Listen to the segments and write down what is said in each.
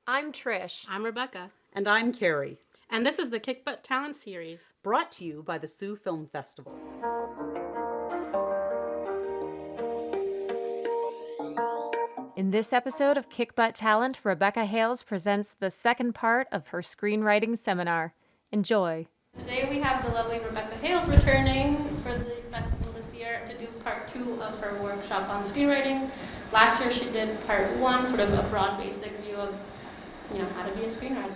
I'm Trish. I'm Rebecca. And I'm Carrie. And this is the Kickbutt Talent Series. Brought to you by the Sioux Film Festival. In this episode of Kickbutt Talent, Rebecca Hales presents the second part of her screenwriting seminar. Enjoy. Today we have the lovely Rebecca Hales returning for the festival this year to do part 2 of her workshop on screenwriting. Last year she did part 1, sort of a broad basic view of how to be a screenwriter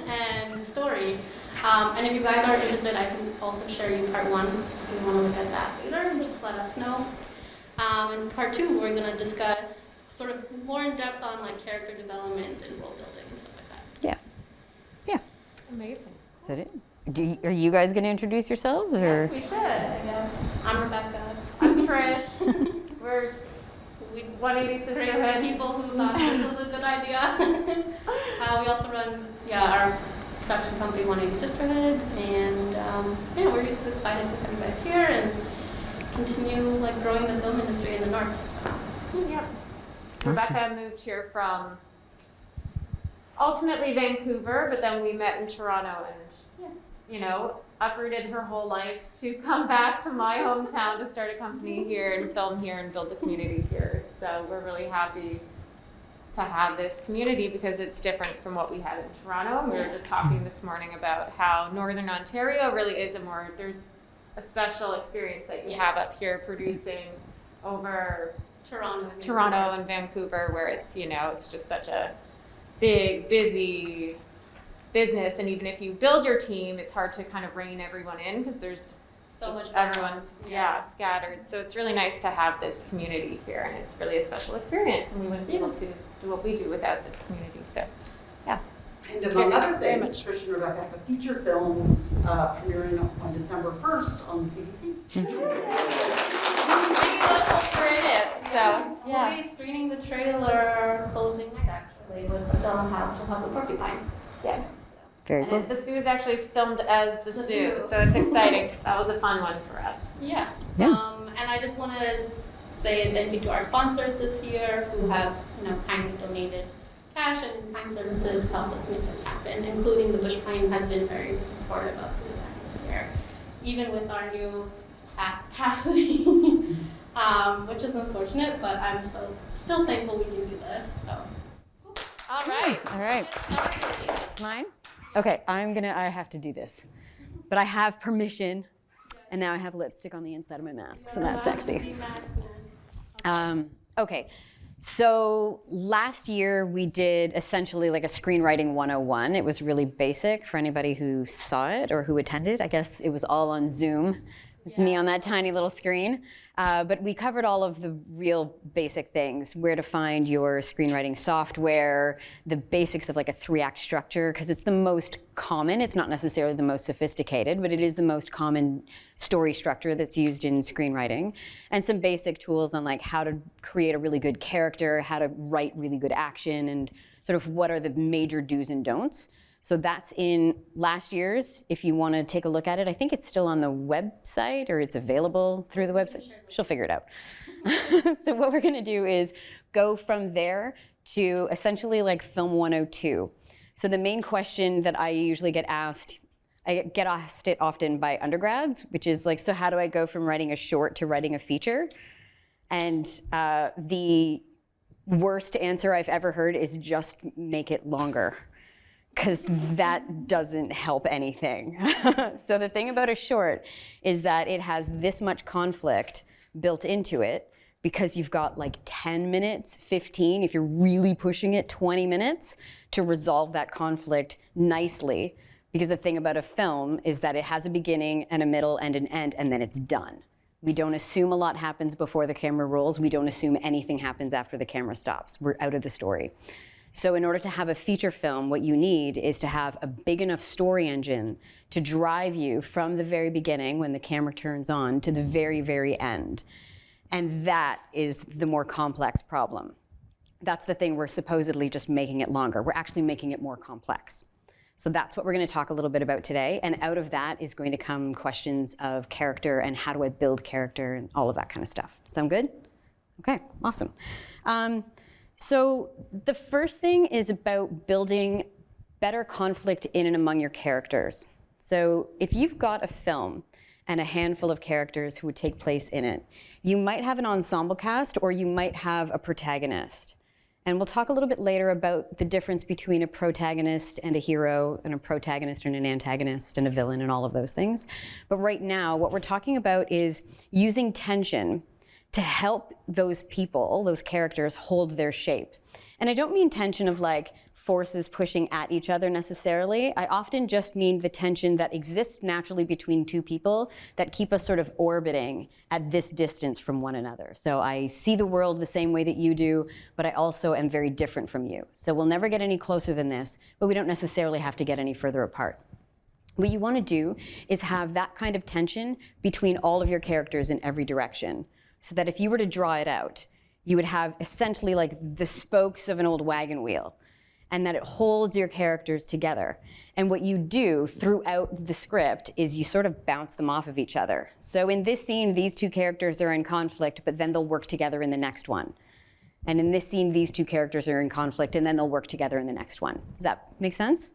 and story. And if you guys are interested, I can also share you part 1 if you want to look at that later. Just let us know. In part 2, we're going to discuss sort of more in depth on like character development and world building and stuff like that. Yeah. Amazing. Is that it? Are you guys going to introduce yourselves? Or? Yes, we should, I guess. I'm Rebecca. I'm Trish. We're 180 Crazy Sisterhood. people who thought this was a good idea. We also run, our production company, 180 Sisterhood, and we're just excited to have you guys here and continue like growing the film industry in the North. So, Yep. Awesome. Rebecca moved here from ultimately Vancouver, but then we met in Toronto and, uprooted her whole life to come back to my hometown to start a company here and film here and build the community here. So we're really happy to have this community because it's different from what we had in Toronto. And we were just talking this morning about how Northern Ontario really is there's a special experience that you have up here producing over Toronto and Vancouver, where it's, it's just such a big, busy business. And even if you build your team, it's hard to kind of rein everyone in because there's so much everyone's scattered. So it's really nice to have this community here, and it's really a special experience. And we wouldn't be able to do what we do without this community. So, yeah. And among other things, Trish and Rebecca have feature films premiering on December 1st on CBC. So, we'll be screening the trailer closing night actually with the film How to Help a Porcupine. Yes. Very cool. And the Sioux is actually filmed as the Sioux, so it's exciting. That was a fun one for us. Yeah. Yeah. And I just want to say thank you to our sponsors this year who have, kindly donated cash and kind services to help us make this happen, including the Bush Pine has been very supportive of the event this year, even with our new capacity, which is unfortunate, but I'm still thankful we can do this. So. All right. It's mine? Okay, I have to do this. But I have permission, and now I have lipstick on the inside of my mask, so that's sexy. Okay, so last year we did essentially like a screenwriting 101. It was really basic for anybody who saw it or who attended. I guess it was all on Zoom. It's me on that tiny little screen. But we covered all of the real basic things, where to find your screenwriting software, the basics of like a 3-act structure, because it's the most common. It's not necessarily the most sophisticated, but it is the most common story structure that's used in screenwriting. And some basic tools on like how to create a really good character, how to write really good action, and sort of what are the major do's and don'ts. So that's in last year's. If you want to take a look at it, I think it's still on the website, or it's available through the website. She'll figure it out. So what we're going to do is go from there to essentially like Film 102. So the main question that I usually get asked, I get asked it often by undergrads, which is like, so how do I go from writing a short to writing a feature? And the worst answer I've ever heard is just make it longer, because that doesn't help anything. So the thing about a short is that it has this much conflict built into it, because you've got like 10 minutes, 15, if you're really pushing it, 20 minutes to resolve that conflict nicely. Because the thing about a film is that it has a beginning and a middle and an end, and then it's done. We don't assume a lot happens before the camera rolls. We don't assume anything happens after the camera stops. We're out of the story. So in order to have a feature film, what you need is to have a big enough story engine to drive you from the very beginning, when the camera turns on, to the very, very end. And that is the more complex problem. That's the thing we're supposedly just making it longer. We're actually making it more complex. So that's what we're going to talk a little bit about today. And out of that is going to come questions of character and how do I build character and all of that kind of stuff. Sound good? Okay, awesome. So the first thing is about building better conflict in and among your characters. So if you've got a film and a handful of characters who would take place in it, you might have an ensemble cast or you might have a protagonist. And we'll talk a little bit later about the difference between a protagonist and a hero, and a protagonist and an antagonist and a villain and all of those things. But right now, what we're talking about is using tension to help those people, those characters, hold their shape. And I don't mean tension of like forces pushing at each other necessarily. I often just mean the tension that exists naturally between two people that keep us sort of orbiting at this distance from one another. So I see the world the same way that you do, but I also am very different from you. So we'll never get any closer than this, but we don't necessarily have to get any further apart. What you want to do is have that kind of tension between all of your characters in every direction, so that if you were to draw it out, you would have essentially like the spokes of an old wagon wheel, and that it holds your characters together. And what you do throughout the script is you sort of bounce them off of each other. So in this scene, these two characters are in conflict, but then they'll work together in the next one. And in this scene, these two characters are in conflict, and then they'll work together in the next one. Does that make sense?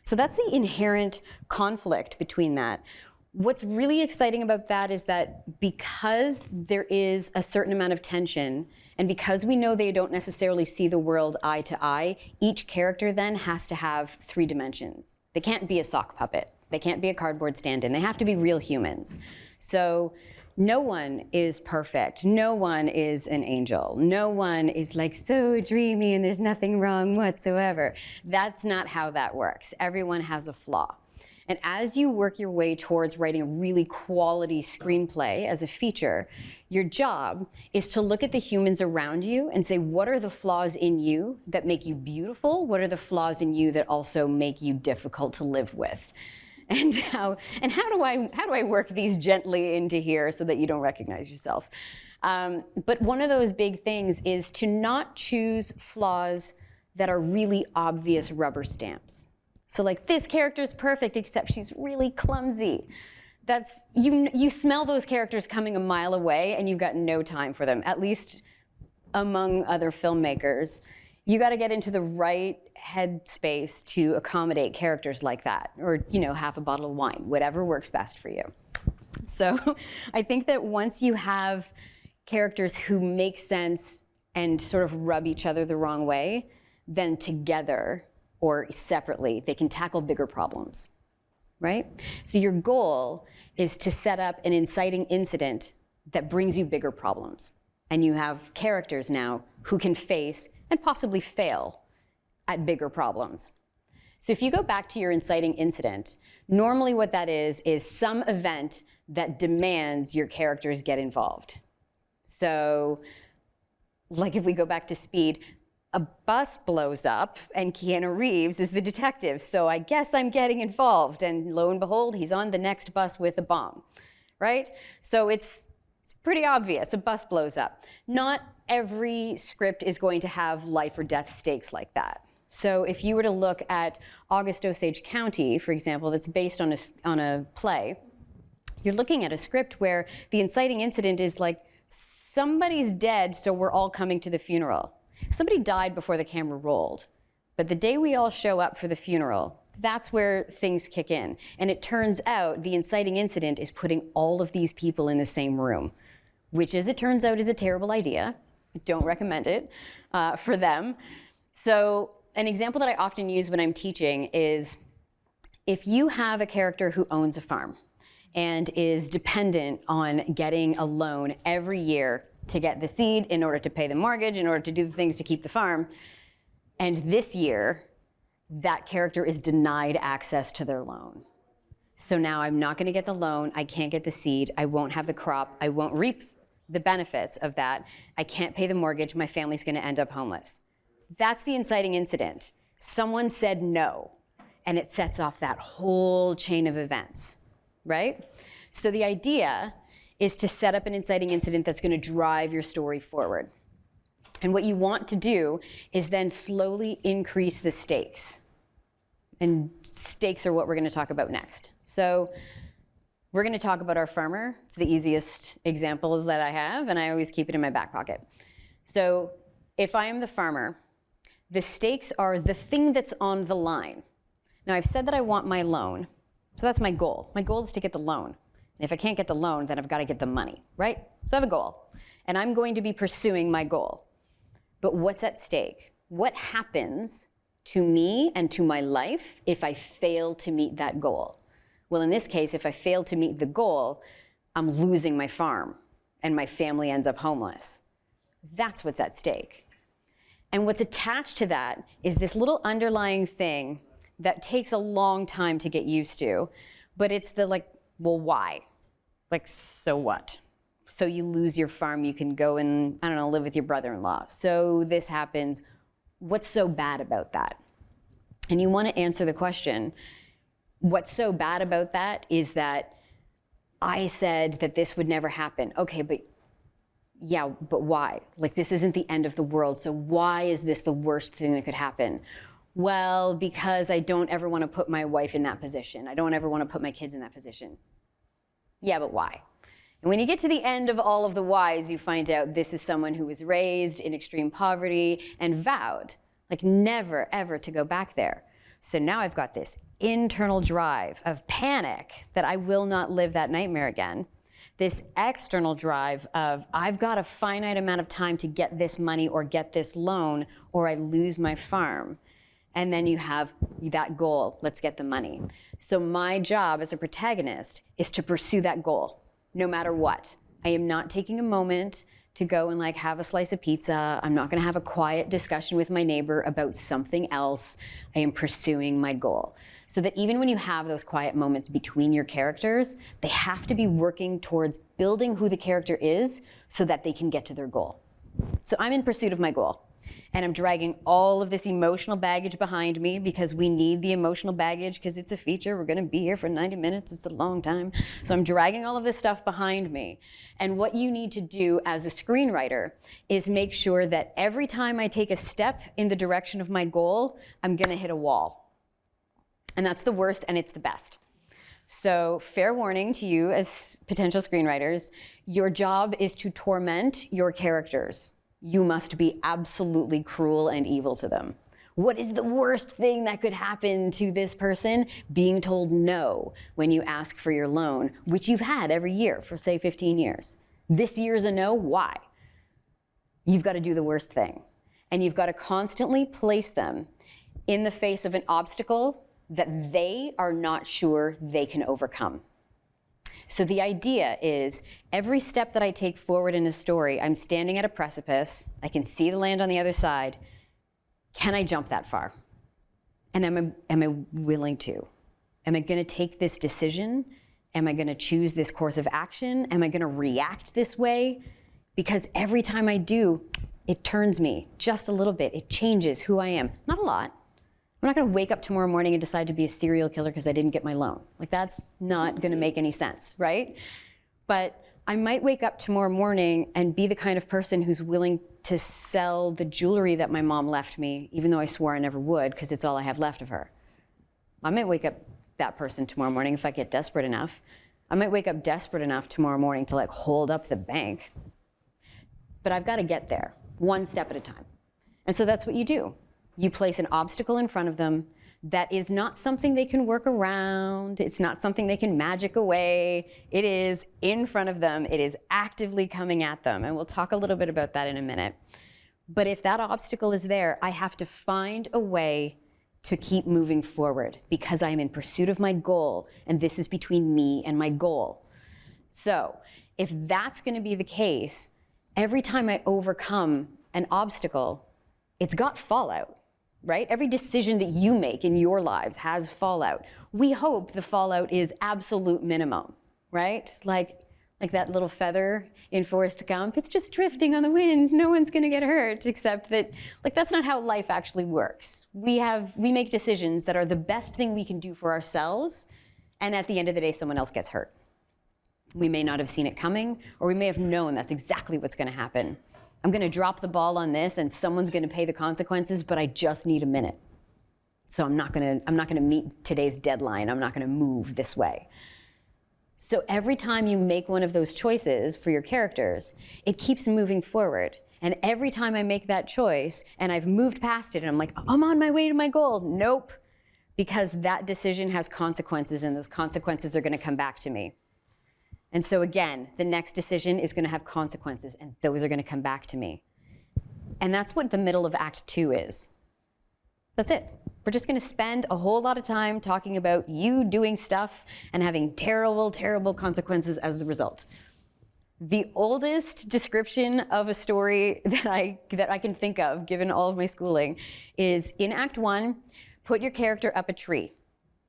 So that's the inherent conflict between that. What's really exciting about that is that because there is a certain amount of tension, and because we know they don't necessarily see the world eye to eye, each character then has to have 3 dimensions. They can't be a sock puppet. They can't be a cardboard stand-in. They have to be real humans. So no one is perfect. No one is an angel. No one is like so dreamy and there's nothing wrong whatsoever. That's not how that works. Everyone has a flaw. And as you work your way towards writing a really quality screenplay as a feature, your job is to look at the humans around you and say, what are the flaws in you that make you beautiful? What are the flaws in you that also make you difficult to live with? And how do I work these gently into here so that you don't recognize yourself? But one of those big things is to not choose flaws that are really obvious rubber stamps. So like, this character's perfect, except she's really clumsy. That's, you smell those characters coming a mile away, and you've got no time for them, at least among other filmmakers. You got to get into the right headspace to accommodate characters like that, or half a bottle of wine, whatever works best for you. So I think that once you have characters who make sense and sort of rub each other the wrong way, then together or separately, they can tackle bigger problems, right? So your goal is to set up an inciting incident that brings you bigger problems. And you have characters now who can face and possibly fail at bigger problems. So if you go back to your inciting incident, normally what that is some event that demands your characters get involved. So like if we go back to Speed, a bus blows up and Keanu Reeves is the detective, so I guess I'm getting involved, and lo and behold, he's on the next bus with a bomb, right? So it's pretty obvious, a bus blows up. Not every script is going to have life or death stakes like that. So if you were to look at August Osage County, for example, that's based on a play, you're looking at a script where the inciting incident is like, somebody's dead, so we're all coming to the funeral. Somebody died before the camera rolled, but the day we all show up for the funeral, that's where things kick in. And it turns out the inciting incident is putting all of these people in the same room, which, as it turns out, is a terrible idea. I don't recommend it for them. So an example that I often use when I'm teaching is if you have a character who owns a farm and is dependent on getting a loan every year to get the seed in order to pay the mortgage, in order to do the things to keep the farm, and this year, that character is denied access to their loan. So now I'm not gonna get the loan, I can't get the seed, I won't have the crop, I won't reap the benefits of that, I can't pay the mortgage, my family's gonna end up homeless. That's the inciting incident. Someone said no, and it sets off that whole chain of events, right? So the idea is to set up an inciting incident that's gonna drive your story forward. And what you want to do is then slowly increase the stakes. And stakes are what we're gonna talk about next. So we're gonna talk about our farmer. It's the easiest example that I have, and I always keep it in my back pocket. So if I am the farmer, the stakes are the thing that's on the line. Now, I've said that I want my loan, so that's my goal. My goal is to get the loan. And if I can't get the loan, then I've got to get the money, right? So I have a goal, and I'm going to be pursuing my goal. But what's at stake? What happens to me and to my life if I fail to meet that goal? Well, in this case, if I fail to meet the goal, I'm losing my farm, and my family ends up homeless. That's what's at stake. And what's attached to that is this little underlying thing that takes a long time to get used to, but it's the like, well, why? Like, so what? So you lose your farm, you can go and, I don't know, live with your brother-in-law. So this happens, what's so bad about that? And you want to answer the question, what's so bad about that is that I said that this would never happen. Okay, but yeah, but why? Like, this isn't the end of the world, so why is this the worst thing that could happen? Well, because I don't ever want to put my wife in that position. I don't ever want to put my kids in that position. Yeah, but why? And when you get to the end of all of the whys, you find out this is someone who was raised in extreme poverty and vowed, like, never, ever to go back there. So now I've got this internal drive of panic that I will not live that nightmare again. This external drive of, I've got a finite amount of time to get this money or get this loan, or I lose my farm. And then you have that goal, let's get the money. So my job as a protagonist is to pursue that goal, no matter what. I am not taking a moment to go and like have a slice of pizza. I'm not gonna have a quiet discussion with my neighbor about something else. I am pursuing my goal. So that even when you have those quiet moments between your characters, they have to be working towards building who the character is so that they can get to their goal. So I'm in pursuit of my goal. And I'm dragging all of this emotional baggage behind me because we need the emotional baggage because it's a feature. We're gonna be here for 90 minutes, it's a long time. So I'm dragging all of this stuff behind me. And what you need to do as a screenwriter is make sure that every time I take a step in the direction of my goal, I'm gonna hit a wall. And that's the worst and it's the best. So fair warning to you as potential screenwriters, your job is to torment your characters. You must be absolutely cruel and evil to them. What is the worst thing that could happen to this person? Being told no when you ask for your loan, which you've had every year for, say, 15 years. This year's a no, why? You've got to do the worst thing. And you've got to constantly place them in the face of an obstacle that they are not sure they can overcome. So the idea is every step that I take forward in a story, I'm standing at a precipice, I can see the land on the other side. Can I jump that far? And am I willing to? Am I gonna take this decision? Am I gonna choose this course of action? Am I gonna react this way? Because every time I do, it turns me just a little bit. It changes who I am. Not a lot. I'm not gonna wake up tomorrow morning and decide to be a serial killer because I didn't get my loan. Like, that's not gonna make any sense, right? But I might wake up tomorrow morning and be the kind of person who's willing to sell the jewelry that my mom left me, even though I swore I never would, because it's all I have left of her. I might wake up that person tomorrow morning if I get desperate enough. I might wake up desperate enough tomorrow morning to like hold up the bank. But I've gotta get there, one step at a time. And so that's what you do. You place an obstacle in front of them that is not something they can work around. It's not something they can magic away. It is in front of them. It is actively coming at them. And we'll talk a little bit about that in a minute. But if that obstacle is there, I have to find a way to keep moving forward because I am in pursuit of my goal, and this is between me and my goal. So if that's going to be the case, every time I overcome an obstacle, it's got fallout, right? Every decision that you make in your lives has fallout. We hope the fallout is absolute minimum, right? Like that little feather in Forrest Gump, it's just drifting on the wind, no one's gonna get hurt, except that, like, that's not how life actually works. We make decisions that are the best thing we can do for ourselves, and at the end of the day, someone else gets hurt. We may not have seen it coming, or we may have known that's exactly what's gonna happen. I'm gonna drop the ball on this and someone's gonna pay the consequences, but I just need a minute. So I'm not gonna meet today's deadline. I'm not gonna move this way. So every time you make one of those choices for your characters, it keeps moving forward. And every time I make that choice and I've moved past it and I'm like, I'm on my way to my goal. Nope. Because that decision has consequences and those consequences are going to come back to me. And so again, the next decision is going to have consequences and those are going to come back to me. And that's what the middle of Act 2 is. That's it. We're just going to spend a whole lot of time talking about you doing stuff and having terrible, terrible consequences as the result. The oldest description of a story that I can think of, given all of my schooling, is in Act 1, put your character up a tree.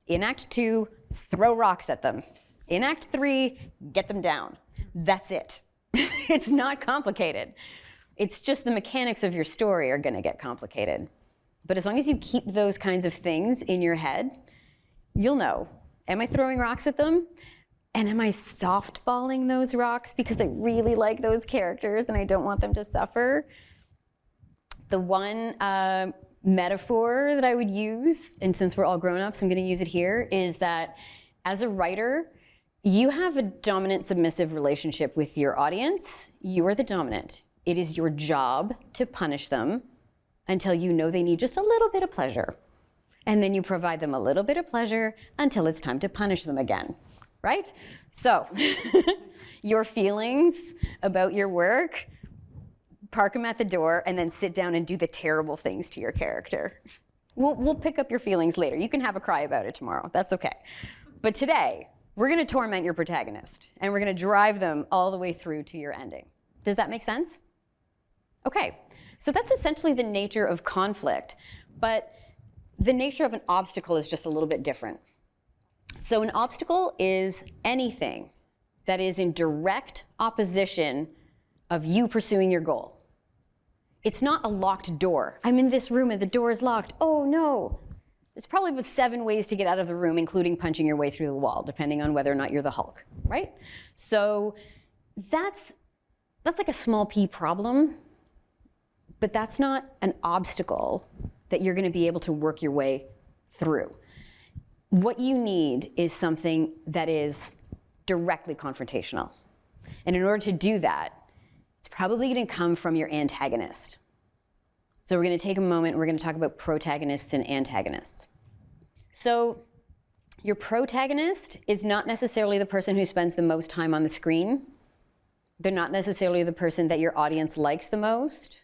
In Act 2, throw rocks at them. In Act 3, get them down. That's it. It's not complicated. It's just the mechanics of your story are going to get complicated. But as long as you keep those kinds of things in your head, you'll know, am I throwing rocks at them? And am I softballing those rocks because I really like those characters and I don't want them to suffer? The one metaphor that I would use, and since we're all grown-ups, I'm going to use it here, is that as a writer, you have a dominant-submissive relationship with your audience. You are the dominant. It is your job to punish them until you know they need just a little bit of pleasure. And then you provide them a little bit of pleasure until it's time to punish them again, right? So your feelings about your work, park them at the door and then sit down and do the terrible things to your character. We'll pick up your feelings later. You can have a cry about it tomorrow. That's okay. But today, we're going to torment your protagonist and we're going to drive them all the way through to your ending. Does that make sense? Okay. So that's essentially the nature of conflict, but the nature of an obstacle is just a little bit different. So an obstacle is anything that is in direct opposition of you pursuing your goal. It's not a locked door. I'm in this room and the door is locked. Oh no. There's probably about 7 ways to get out of the room, including punching your way through the wall, depending on whether or not you're the Hulk, right? So that's like a small p problem. But that's not an obstacle that you're going to be able to work your way through. What you need is something that is directly confrontational. And in order to do that, it's probably going to come from your antagonist. So we're going to take a moment and we're going to talk about protagonists and antagonists. So your protagonist is not necessarily the person who spends the most time on the screen. They're not necessarily the person that your audience likes the most.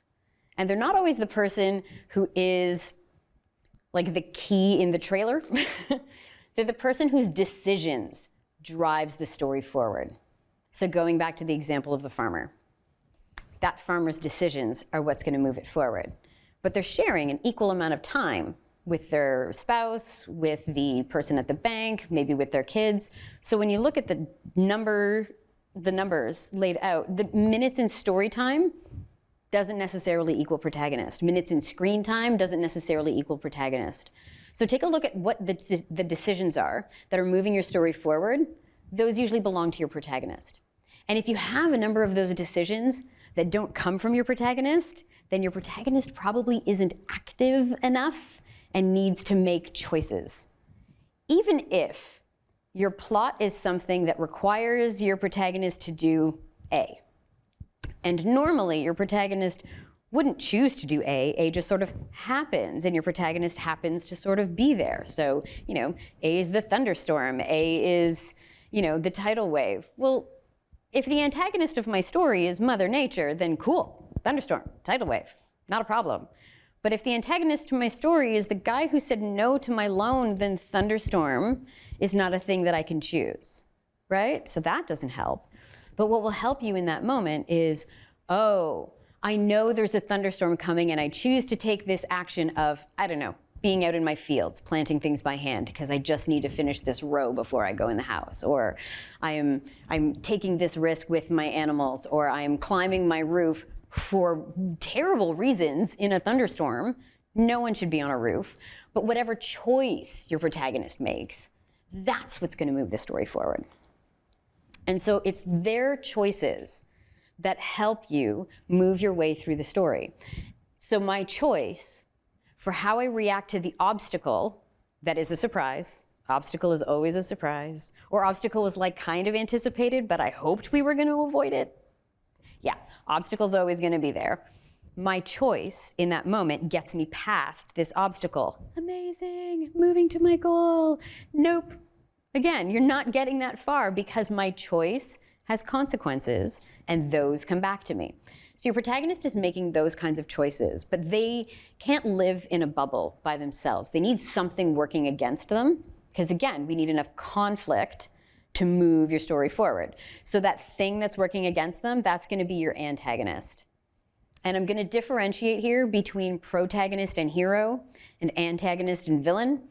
And they're not always the person who is like the key in the trailer. They're the person whose decisions drives the story forward. So going back to the example of the farmer, that farmer's decisions are what's going to move it forward. But they're sharing an equal amount of time with their spouse, with the person at the bank, maybe with their kids. So when you look at the numbers laid out, the minutes in story time doesn't necessarily equal protagonist. Minutes in screen time doesn't necessarily equal protagonist. So take a look at what the decisions are that are moving your story forward. Those usually belong to your protagonist. And if you have a number of those decisions that don't come from your protagonist, then your protagonist probably isn't active enough and needs to make choices. Even if your plot is something that requires your protagonist to do A, and normally your protagonist wouldn't choose to do A just sort of happens, and your protagonist happens to sort of be there. So, A is the thunderstorm, A is, the tidal wave. Well, if the antagonist of my story is Mother Nature, then cool, thunderstorm, tidal wave, not a problem. But if the antagonist to my story is the guy who said no to my loan, then thunderstorm is not a thing that I can choose, right? So that doesn't help. But what will help you in that moment is, oh, I know there's a thunderstorm coming and I choose to take this action of, being out in my fields, planting things by hand because I just need to finish this row before I go in the house. Or I'm taking this risk with my animals, or I'm climbing my roof for terrible reasons in a thunderstorm. No one should be on a roof. But whatever choice your protagonist makes, that's what's going to move the story forward. And so it's their choices that help you move your way through the story. So my choice for how I react to the obstacle that is a surprise, obstacle is always a surprise, or obstacle was like kind of anticipated, but I hoped we were going to avoid it. Yeah, obstacle's always going to be there. my choice in that moment gets me past this obstacle. Amazing, moving to my goal. Nope. Again, you're not getting that far because my choice has consequences, and those come back to me. So your protagonist is making those kinds of choices, but they can't live in a bubble by themselves. They need something working against them, because again, we need enough conflict to move your story forward. So that thing that's working against them, that's going to be your antagonist. And I'm going to differentiate here between protagonist and hero, and antagonist and villain,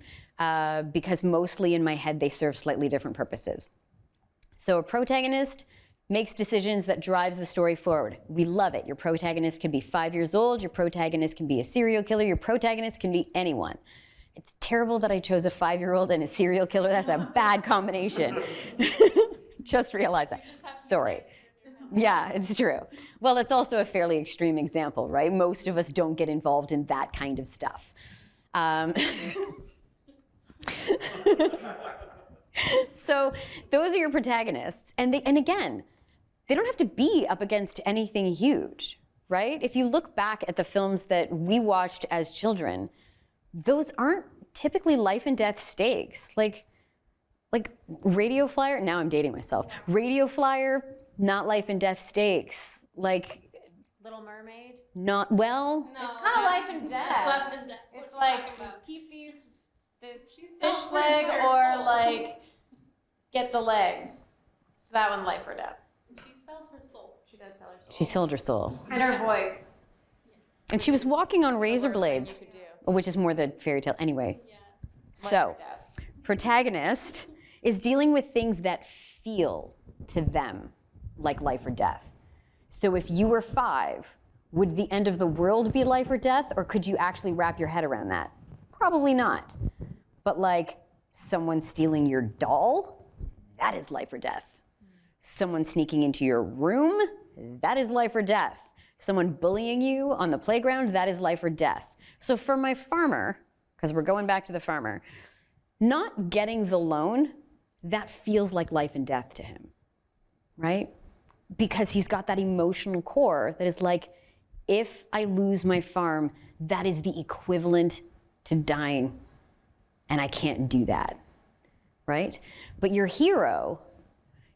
because mostly in my head they serve slightly different purposes. So a protagonist makes decisions that drives the story forward. We love it. Your protagonist can be 5 years old, your protagonist can be a serial killer, your protagonist can be anyone. It's terrible that I chose a 5-year-old and a serial killer. That's a bad combination. Just realized that. Sorry. Yeah, it's true. Well, it's also a fairly extreme example, right? Most of us don't get involved in that kind of stuff. So those are your protagonists. And again, they don't have to be up against anything huge, right? If you look back at the films that we watched as children, those aren't typically life and death stakes. Like Radio Flyer, now I'm dating myself. Radio Flyer, not life and death stakes. Like Little Mermaid. not, well, No, It's kind of life and death. It's life and death. It's What are you like talking about? keep this sells fish her leg entire or soul. like get the legs. So that one, life or death. She sells her soul. She does sell her soul. she sold her soul. And her voice. And she was walking on razor Worst thing blades, you could do. which is more the fairy tale. Anyway, Yeah. so Life or death. protagonist is dealing with things that feel to them like life or death. So if you were 5, would the end of the world be life or death, or could you actually wrap your head around that? Probably not. But like someone stealing your doll, that is life or death. Someone sneaking into your room, that is life or death. Someone bullying you on the playground, that is life or death. So for my farmer, because we're going back to the farmer, not getting the loan, that feels like life and death to him, right? Because he's got that emotional core that is like, if I lose my farm, that is the equivalent to dying, and I can't do that, right? But your hero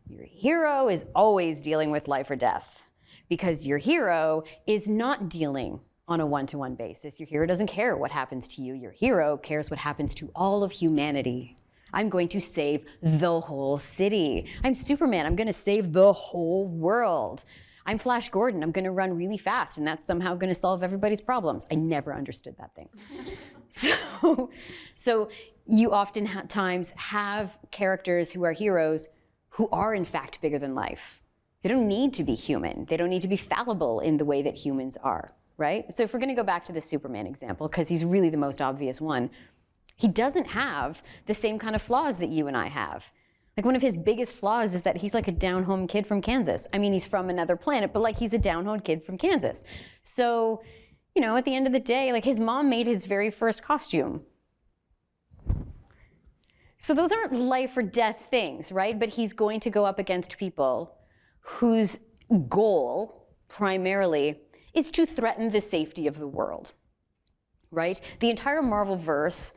is always dealing with life or death, because your hero is not dealing on a one-to-one basis. Your hero doesn't care what happens to you. Your hero cares what happens to all of humanity. I'm going to save the whole city. I'm Superman. I'm going to save the whole world. I'm Flash Gordon. I'm going to run really fast, and that's somehow going to solve everybody's problems. I never understood that thing. So you oftentimes have characters who are heroes who are in fact bigger than life. They don't need to be human. They don't need to be fallible in the way that humans are, right? So if we're going to go back to the Superman example, because he's really the most obvious one, he doesn't have the same kind of flaws that you and I have. Like one of his biggest flaws is that he's like a down-home kid from Kansas. I mean, he's from another planet, but like he's a down-home kid from Kansas. So, you know, at the end of the day, like his mom made his very first costume. So those aren't life or death things, right? But he's going to go up against people whose goal, primarily, is to threaten the safety of the world, right? The entire Marvel verse,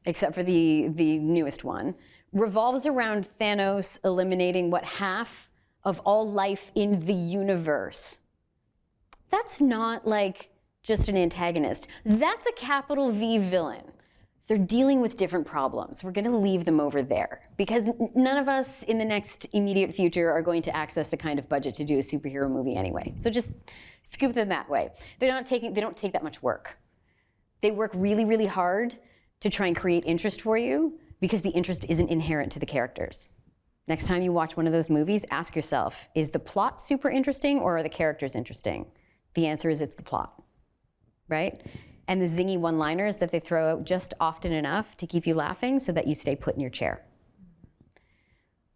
except for the newest one, revolves around Thanos eliminating what, half of all life in the universe. That's not like just an antagonist. That's a capital V villain. They're dealing with different problems. We're going to leave them over there because none of us in the next immediate future are going to access the kind of budget to do a superhero movie anyway. So just scoop them that way. They don't take that much work. They work really, really hard to try and create interest for you because the interest isn't inherent to the characters. Next time you watch one of those movies, ask yourself, is the plot super interesting or are the characters interesting? The answer is it's the plot, right? And the zingy one-liners that they throw out just often enough to keep you laughing so that you stay put in your chair.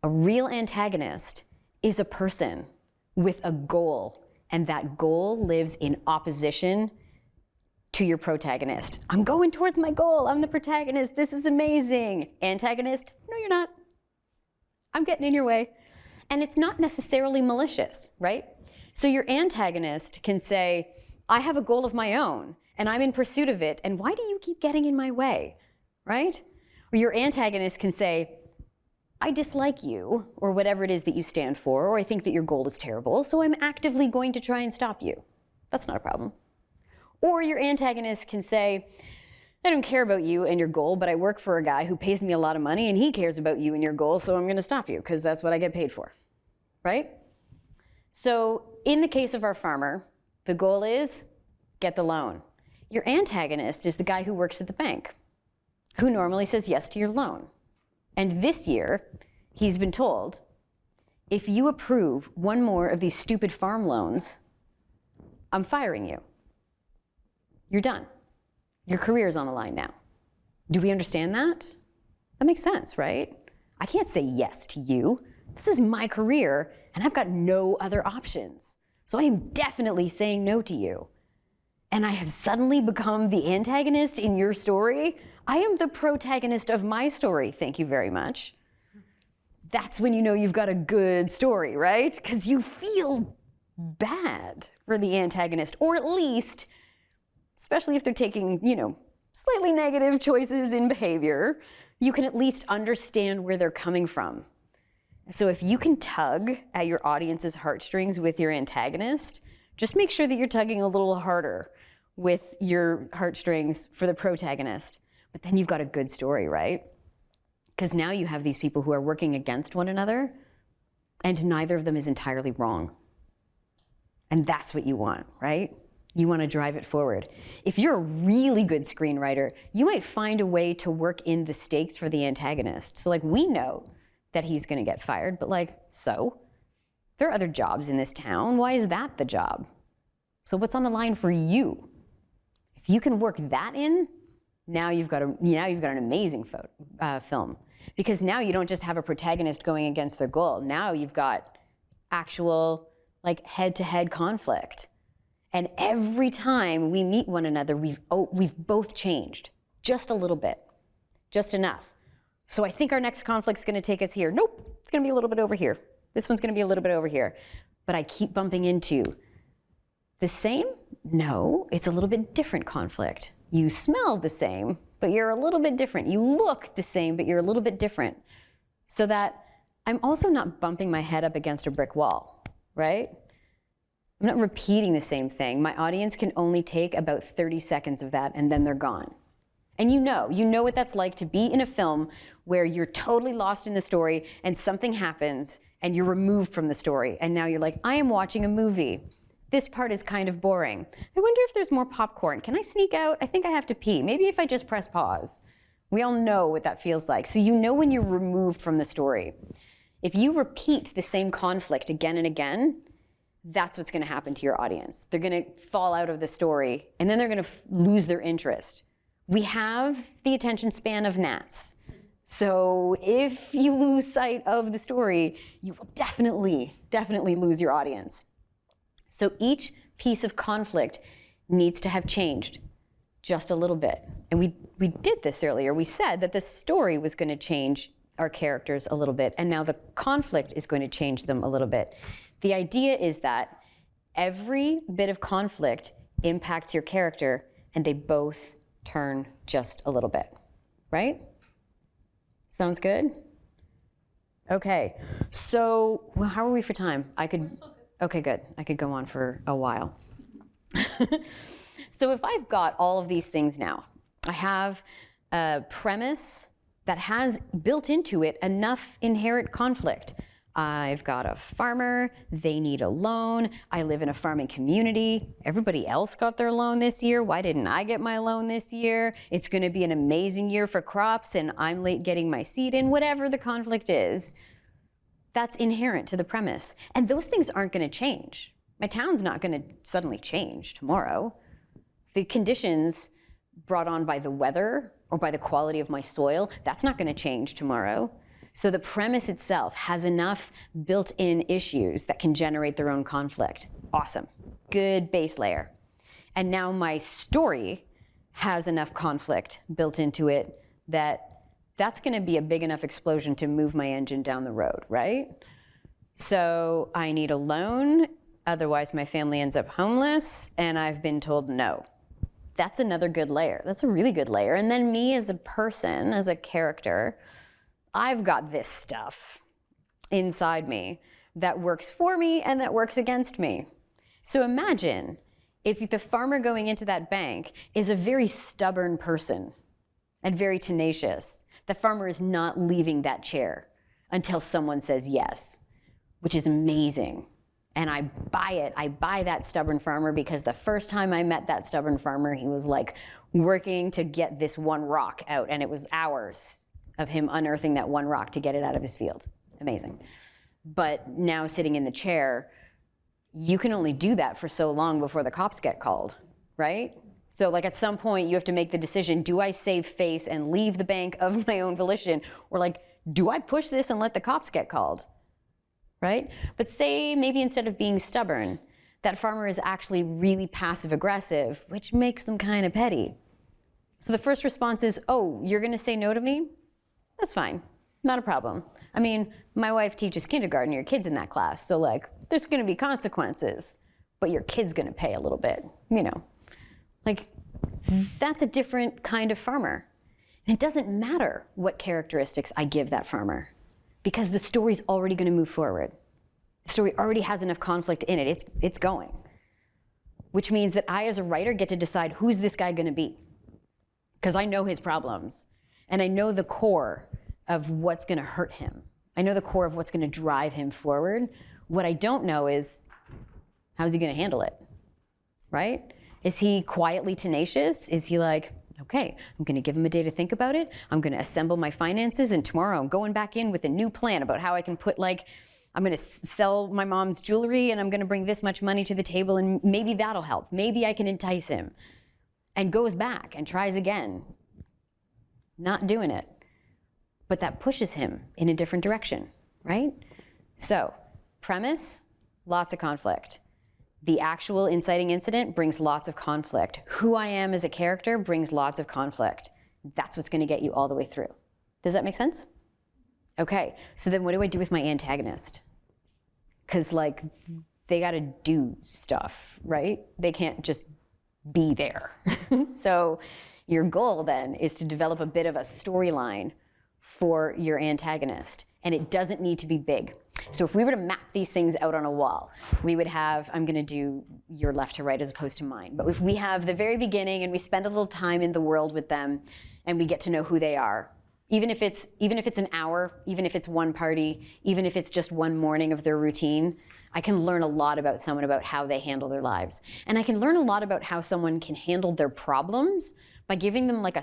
A real antagonist is a person with a goal, and that goal lives in opposition to your protagonist. I'm going towards my goal. I'm the protagonist. This is amazing. Antagonist, no, you're not. I'm getting in your way. And it's not necessarily malicious, right? So your antagonist can say, I have a goal of my own, and I'm in pursuit of it, and why do you keep getting in my way, right? Or your antagonist can say, I dislike you, or whatever it is that you stand for, or I think that your goal is terrible, so I'm actively going to try and stop you. That's not a problem. Or your antagonist can say, I don't care about you and your goal, but I work for a guy who pays me a lot of money and he cares about you and your goal, so I'm going to stop you because that's what I get paid for, right? So in the case of our farmer, the goal is get the loan. Your antagonist is the guy who works at the bank, who normally says yes to your loan. And this year, he's been told, if you approve one more of these stupid farm loans, I'm firing you. You're done. Your career is on the line now. Do we understand that? That makes sense, right? I can't say yes to you. This is my career, and I've got no other options. So I am definitely saying no to you. And I have suddenly become the antagonist in your story. I am the protagonist of my story, thank you very much. That's when you know you've got a good story, right? Because you feel bad for the antagonist, or at least, especially if they're taking, slightly negative choices in behavior, you can at least understand where they're coming from. So if you can tug at your audience's heartstrings with your antagonist, just make sure that you're tugging a little harder with your heartstrings for the protagonist. But then you've got a good story, right? Because now you have these people who are working against one another, and neither of them is entirely wrong. And that's what you want, right? You want to drive it forward. If you're a really good screenwriter, you might find a way to work in the stakes for the antagonist. So we know that he's going to get fired, but so? There are other jobs in this town. Why is that the job? So what's on the line for you? If you can work that in, now you've got an amazing film. Because now you don't just have a protagonist going against their goal. Now you've got actual head-to-head conflict. And every time we meet one another, we've both changed just a little bit, just enough. So I think our next conflict's going to take us here. Nope, it's going to be a little bit over here. This one's going to be a little bit over here. But I keep bumping into the same? No, it's a little bit different conflict. You smell the same, but you're a little bit different. You look the same, but you're a little bit different. So that I'm also not bumping my head up against a brick wall, right? I'm not repeating the same thing. My audience can only take about 30 seconds of that, and then they're gone. And you know what that's like to be in a film where you're totally lost in the story and something happens and you're removed from the story. And now you're like, I am watching a movie. This part is kind of boring. I wonder if there's more popcorn. Can I sneak out? I think I have to pee. Maybe if I just press pause. We all know what that feels like. So you know when you're removed from the story. If you repeat the same conflict again and again, that's what's going to happen to your audience. They're going to fall out of the story, and then they're going to lose their interest. We have the attention span of gnats. So if you lose sight of the story, you will definitely lose your audience. So each piece of conflict needs to have changed just a little bit. And we did this earlier. We said that the story was going to change our characters a little bit, and now the conflict is going to change them a little bit. The idea is that every bit of conflict impacts your character, and they both turn just a little bit, right? Sounds good? Okay, so how are we for time? Okay, good. I could go on for a while. So if I've got all of these things now, I have a premise that has built into it enough inherent conflict. I've got a farmer, they need a loan, I live in a farming community, everybody else got their loan this year, why didn't I get my loan this year? It's gonna be an amazing year for crops and I'm late getting my seed in, whatever the conflict is, that's inherent to the premise. And those things aren't gonna change. My town's not gonna suddenly change tomorrow. The conditions brought on by the weather or by the quality of my soil, that's not gonna change tomorrow. So the premise itself has enough built-in issues that can generate their own conflict. Awesome, good base layer. And now my story has enough conflict built into it that that's gonna be a big enough explosion to move my engine down the road, right? So I need a loan, otherwise my family ends up homeless, and I've been told no. That's another good layer. That's a really good layer. And then me as a person, as a character, I've got this stuff inside me that works for me and that works against me. So imagine if the farmer going into that bank is a very stubborn person and very tenacious. The farmer is not leaving that chair until someone says yes, which is amazing. And I buy it. I buy that stubborn farmer because the first time I met that stubborn farmer, he was like working to get this one rock out, and it was hours of him unearthing that one rock to get it out of his field. Amazing. But now sitting in the chair, you can only do that for so long before the cops get called, right? So like at some point you have to make the decision, do I save face and leave the bank of my own volition? Or like, do I push this and let the cops get called? Right? But say maybe instead of being stubborn, that farmer is actually really passive aggressive, which makes them kind of petty. So the first response is, oh, you're gonna say no to me? That's fine, not a problem. I mean, my wife teaches kindergarten, your kid's in that class, so like, there's gonna be consequences, but your kid's gonna pay a little bit, you know. Like, that's a different kind of farmer. And it doesn't matter what characteristics I give that farmer, because the story's already gonna move forward. The story already has enough conflict in it, it's going. Which means that I as a writer get to decide who's this guy gonna be. Because I know his problems, and I know the core of what's gonna hurt him. I know the core of what's gonna drive him forward. What I don't know is, how's he gonna handle it, right? Is he quietly tenacious? Is he like, okay, I'm gonna give him a day to think about it. I'm gonna assemble my finances, and tomorrow I'm going back in with a new plan about how I can put I'm gonna sell my mom's jewelry and I'm gonna bring this much money to the table and maybe that'll help. Maybe I can entice him. And goes back and tries again. Not doing it. But that pushes him in a different direction, right? So, premise, lots of conflict. The actual inciting incident brings lots of conflict. Who I am as a character brings lots of conflict. That's what's gonna get you all the way through. Does that make sense? Okay, so then what do I do with my antagonist? Because they gotta do stuff, right? They can't just be there. So your goal then is to develop a bit of a storyline for your antagonist, and it doesn't need to be big. So if we were to map these things out on a wall, we would have, I'm gonna do your left to right as opposed to mine, but if we have the very beginning and we spend a little time in the world with them and we get to know who they are, even if it's an hour, even if it's one party, even if it's just one morning of their routine, I can learn a lot about someone, about how they handle their lives. And I can learn a lot about how someone can handle their problems by giving them like a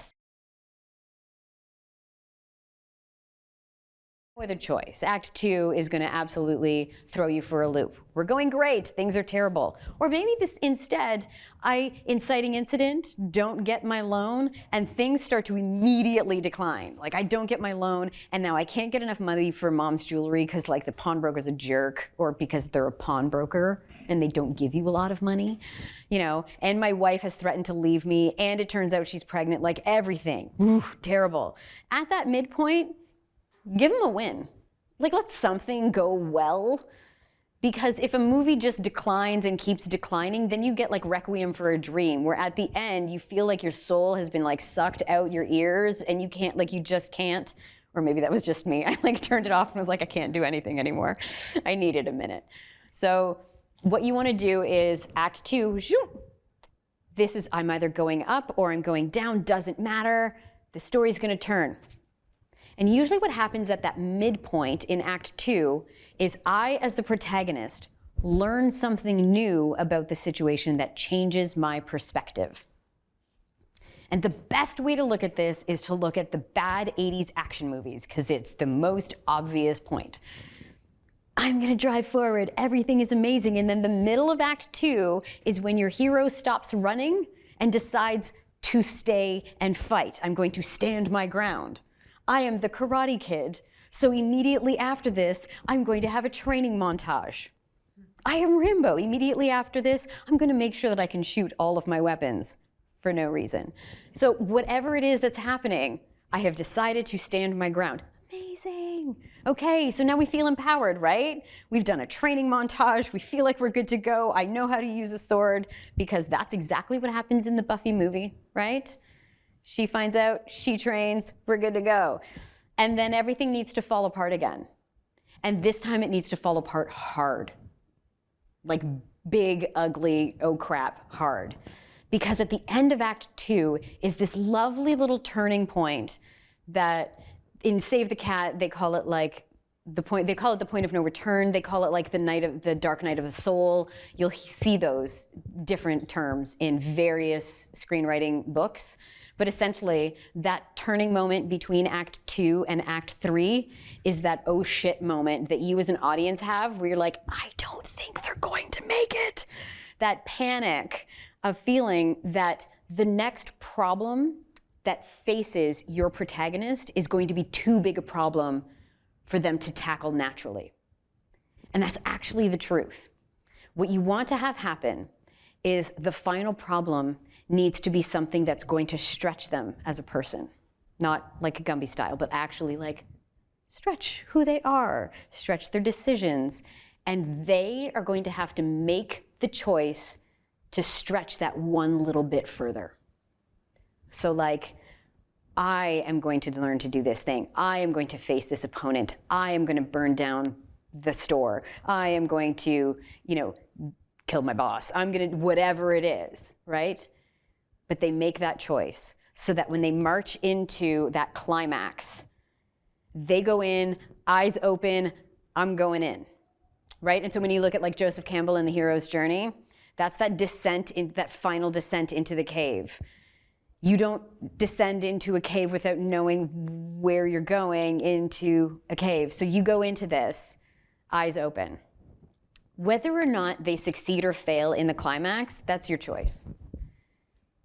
other choice. Act 2 is going to absolutely throw you for a loop. We're going great, things are terrible. Or maybe this instead, inciting incident, don't get my loan, and things start to immediately decline. Like I don't get my loan, and now I can't get enough money for mom's jewelry because the pawnbroker's a jerk, or because they're a pawnbroker and they don't give you a lot of money, and my wife has threatened to leave me, and it turns out she's pregnant, everything. Oof, terrible. At that midpoint, give them a win. Let something go well. Because if a movie just declines and keeps declining, then you get Requiem for a Dream, where at the end you feel like your soul has been sucked out your ears and you can't, you just can't. Or maybe that was just me. I turned it off and was I can't do anything anymore. I needed a minute. So what you want to do is Act 2, I'm either going up or I'm going down, doesn't matter. The story's going to turn. And usually what happens at that midpoint in Act 2 is I, as the protagonist, learn something new about the situation that changes my perspective. And the best way to look at this is to look at the bad 80s action movies, because it's the most obvious point. I'm gonna drive forward, everything is amazing, and then the middle of Act 2 is when your hero stops running and decides to stay and fight. I'm going to stand my ground. I am the Karate Kid, so immediately after this, I'm going to have a training montage. I am Rambo. Immediately after this, I'm going to make sure that I can shoot all of my weapons for no reason. So whatever it is that's happening, I have decided to stand my ground. Amazing. Okay, so now we feel empowered, right? We've done a training montage. We feel like we're good to go. I know how to use a sword because that's exactly what happens in the Buffy movie, right? She finds out, she trains, we're good to go. And then everything needs to fall apart again. And this time it needs to fall apart hard. Like big, ugly, oh crap, hard. Because at the end of Act 2 is this lovely little turning point that in Save the Cat, they call it like the point of no return. They call it like the dark night of the soul. You'll see those different terms in various screenwriting books. But essentially, that turning moment between Act 2 and Act 3 is that oh shit moment that you as an audience have where you're like, I don't think they're going to make it. That panic of feeling that the next problem that faces your protagonist is going to be too big a problem for them to tackle naturally. And that's actually the truth. What you want to have happen is the final problem needs to be something that's going to stretch them as a person. Not like a Gumby style, but actually like stretch who they are, stretch their decisions. And they are going to have to make the choice to stretch that one little bit further. So like, I am going to learn to do this thing. I am going to face this opponent. I am going to burn down the store. I am going to, kill my boss. I'm going to, whatever it is, right? But they make that choice so that when they march into that climax, they go in, eyes open, I'm going in, right? And so when you look at like Joseph Campbell in The Hero's Journey, that's that final descent into the cave. You don't descend into a cave without knowing where you're going into a cave. So you go into this, eyes open. Whether or not they succeed or fail in the climax, that's your choice.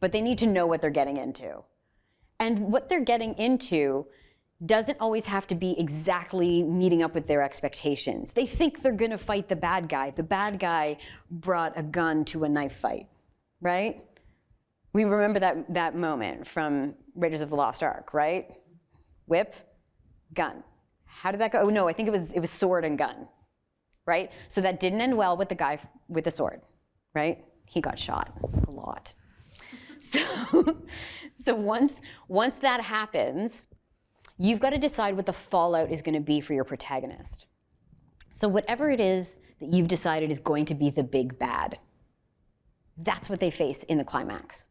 But they need to know what they're getting into. And what they're getting into doesn't always have to be exactly meeting up with their expectations. They think they're gonna fight the bad guy. The bad guy brought a gun to a knife fight, right? We remember that moment from Raiders of the Lost Ark, right? Whip, gun. How did that go? Oh no, I think it was sword and gun, right? So that didn't end well with the guy with the sword, right? He got shot a lot. So once that happens, you've got to decide what the fallout is going to be for your protagonist. So whatever it is that you've decided is going to be the big bad, that's what they face in the climax.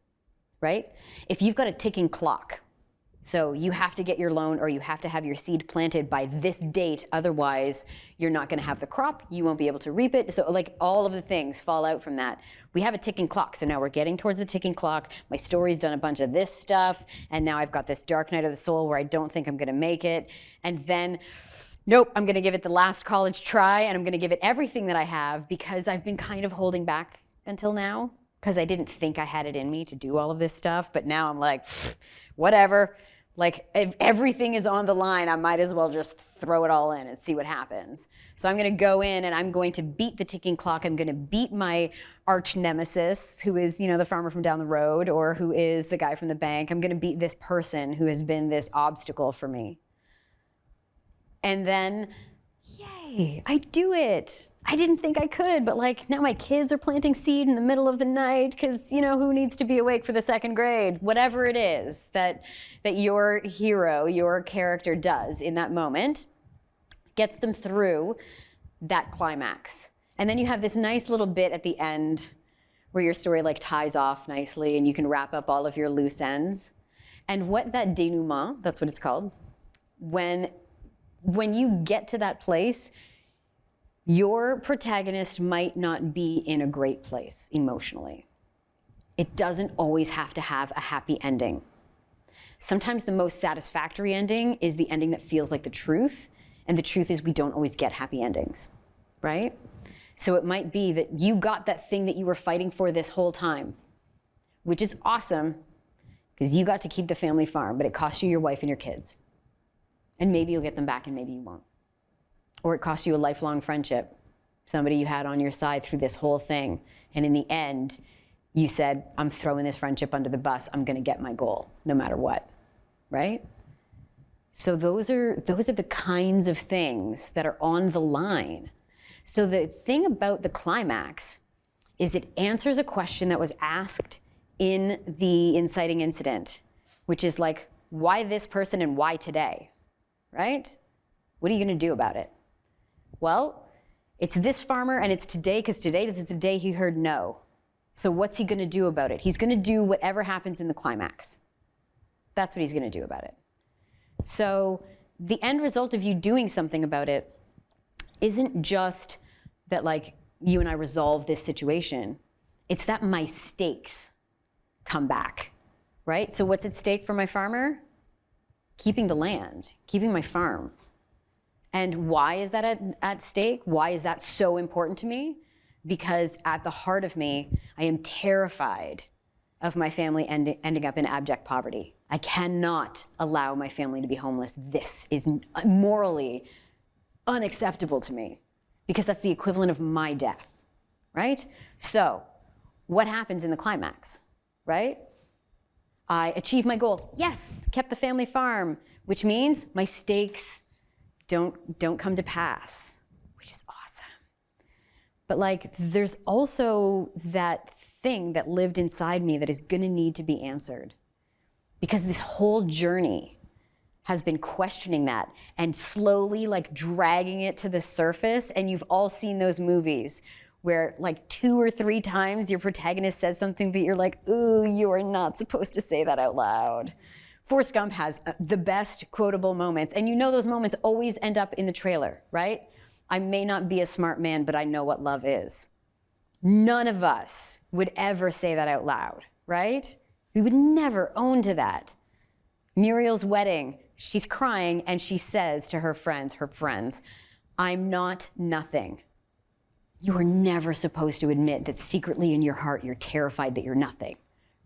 Right? If you've got a ticking clock, so you have to get your loan or you have to have your seed planted by this date, otherwise you're not going to have the crop, you won't be able to reap it. So like all of the things fall out from that. We have a ticking clock, so now we're getting towards the ticking clock. My story's done a bunch of this stuff, and now I've got this dark night of the soul where I don't think I'm going to make it. And then, nope, I'm going to give it the last college try, and I'm going to give it everything that I have because I've been kind of holding back until now. Because I didn't think I had it in me to do all of this stuff, but now I'm like, whatever. Like, if everything is on the line, I might as well just throw it all in and see what happens. So I'm gonna go in and I'm going to beat the ticking clock. I'm gonna beat my arch nemesis, who is, the farmer from down the road, or who is the guy from the bank. I'm gonna beat this person who has been this obstacle for me. And then, yay, I do it. I didn't think I could, but like now my kids are planting seed in the middle of the night because, who needs to be awake for the second grade? Whatever it is that your hero, your character does in that moment gets them through that climax. And then you have this nice little bit at the end where your story like ties off nicely and you can wrap up all of your loose ends. And what that denouement, that's what it's called, when you get to that place, your protagonist might not be in a great place emotionally. It doesn't always have to have a happy ending. Sometimes the most satisfactory ending is the ending that feels like the truth, and the truth is we don't always get happy endings, right? So it might be that you got that thing that you were fighting for this whole time, which is awesome, because you got to keep the family farm, but it cost you your wife and your kids. And maybe you'll get them back and maybe you won't. Or it cost you a lifelong friendship, somebody you had on your side through this whole thing. And in the end, you said, I'm throwing this friendship under the bus. I'm going to get my goal, no matter what, right? So those are the kinds of things that are on the line. So the thing about the climax is it answers a question that was asked in the inciting incident, which is like, why this person and why today, right? What are you gonna do about it? Well, it's this farmer and it's today, because today is the day he heard no. So what's he gonna do about it? He's gonna do whatever happens in the climax. That's what he's gonna do about it. So the end result of you doing something about it isn't just that like you and I resolve this situation. It's that my stakes come back, right? So what's at stake for my farmer? Keeping the land, keeping my farm. And why is that at stake? Why is that so important to me? Because at the heart of me, I am terrified of my family ending up in abject poverty. I cannot allow my family to be homeless. This is morally unacceptable to me because that's the equivalent of my death, right? So what happens in the climax, right? I achieve my goal. Yes, kept the family farm, which means my stakes don't come to pass, which is awesome. But like, there's also that thing that lived inside me that is gonna need to be answered. Because this whole journey has been questioning that and slowly like dragging it to the surface. And you've all seen those movies where like 2 or 3 times your protagonist says something that you're like, ooh, you are not supposed to say that out loud. Forrest Gump has the best quotable moments. And you know those moments always end up in the trailer, right? I may not be a smart man, but I know what love is. None of us would ever say that out loud, right? We would never own to that. Muriel's wedding, she's crying and she says to her friends, I'm not nothing. You are never supposed to admit that secretly in your heart you're terrified that you're nothing,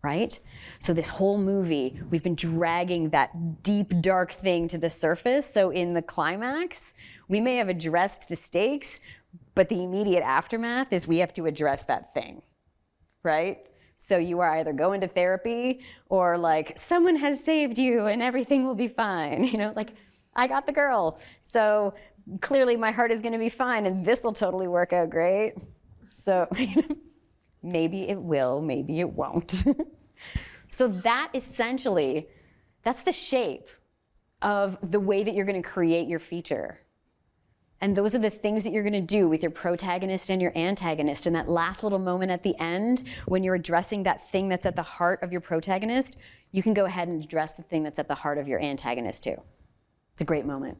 right? So this whole movie, we've been dragging that deep, dark thing to the surface. So in the climax, we may have addressed the stakes, but the immediate aftermath is we have to address that thing, right? So you are either going to therapy or like, someone has saved you and everything will be fine. You know, like, I got the girl. So clearly my heart is gonna be fine and this will totally work out great. So maybe it will, maybe it won't. So that essentially, that's the shape of the way that you're gonna create your feature. And those are the things that you're gonna do with your protagonist and your antagonist. And that last little moment at the end, when you're addressing that thing that's at the heart of your protagonist, you can go ahead and address the thing that's at the heart of your antagonist too. It's a great moment.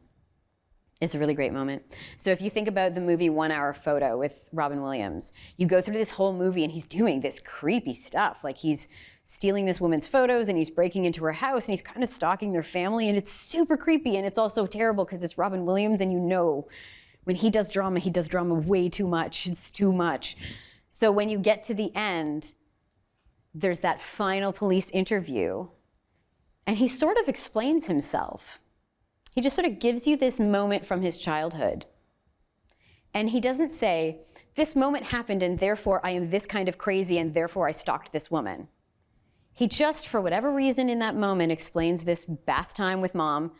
It's a really great moment. So if you think about the movie 1 Hour Photo with Robin Williams, you go through this whole movie and he's doing this creepy stuff. Like he's stealing this woman's photos and he's breaking into her house and he's kind of stalking their family and it's super creepy and it's also terrible because it's Robin Williams and you know when he does drama way too much. It's too much. So when you get to the end, there's that final police interview and he sort of explains himself. He just sort of gives you this moment from his childhood. And he doesn't say, this moment happened and therefore I am this kind of crazy and therefore I stalked this woman. He just, for whatever reason in that moment, explains this bath time with mom.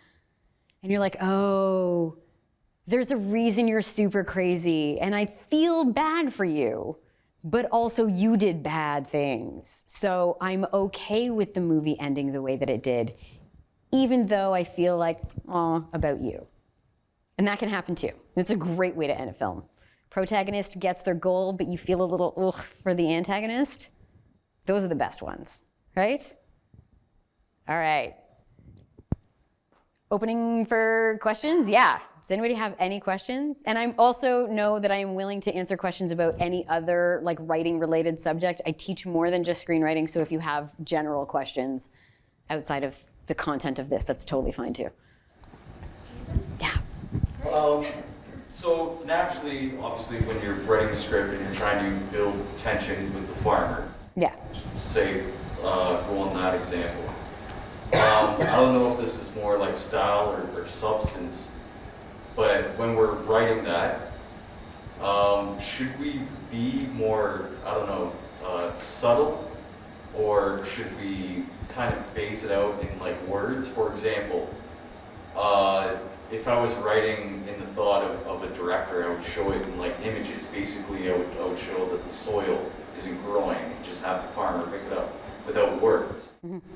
And you're like, oh, there's a reason you're super crazy and I feel bad for you, but also you did bad things. So I'm okay with the movie ending the way that it did, even though I feel like, aw, about you. And that can happen too. It's a great way to end a film. Protagonist gets their goal, but you feel a little ugh for the antagonist. Those are the best ones, right? All right. Opening for questions? Yeah. Does anybody have any questions? And I also know that I am willing to answer questions about any other like writing related subject. I teach more than just screenwriting, so if you have general questions outside of the content of this, that's totally fine too. Yeah. So naturally, obviously, when you're writing a script and you're trying to build tension with the farmer, Yeah. say, go on that example. I don't know if this is more like style or substance, but when we're writing that, should we be more, I don't know, subtle, or should we kind of base it out in like words? For example, if I was writing in the thought of a director, I would show it in like images. Basically, I would show that the soil isn't growing and just have the farmer pick it up without words.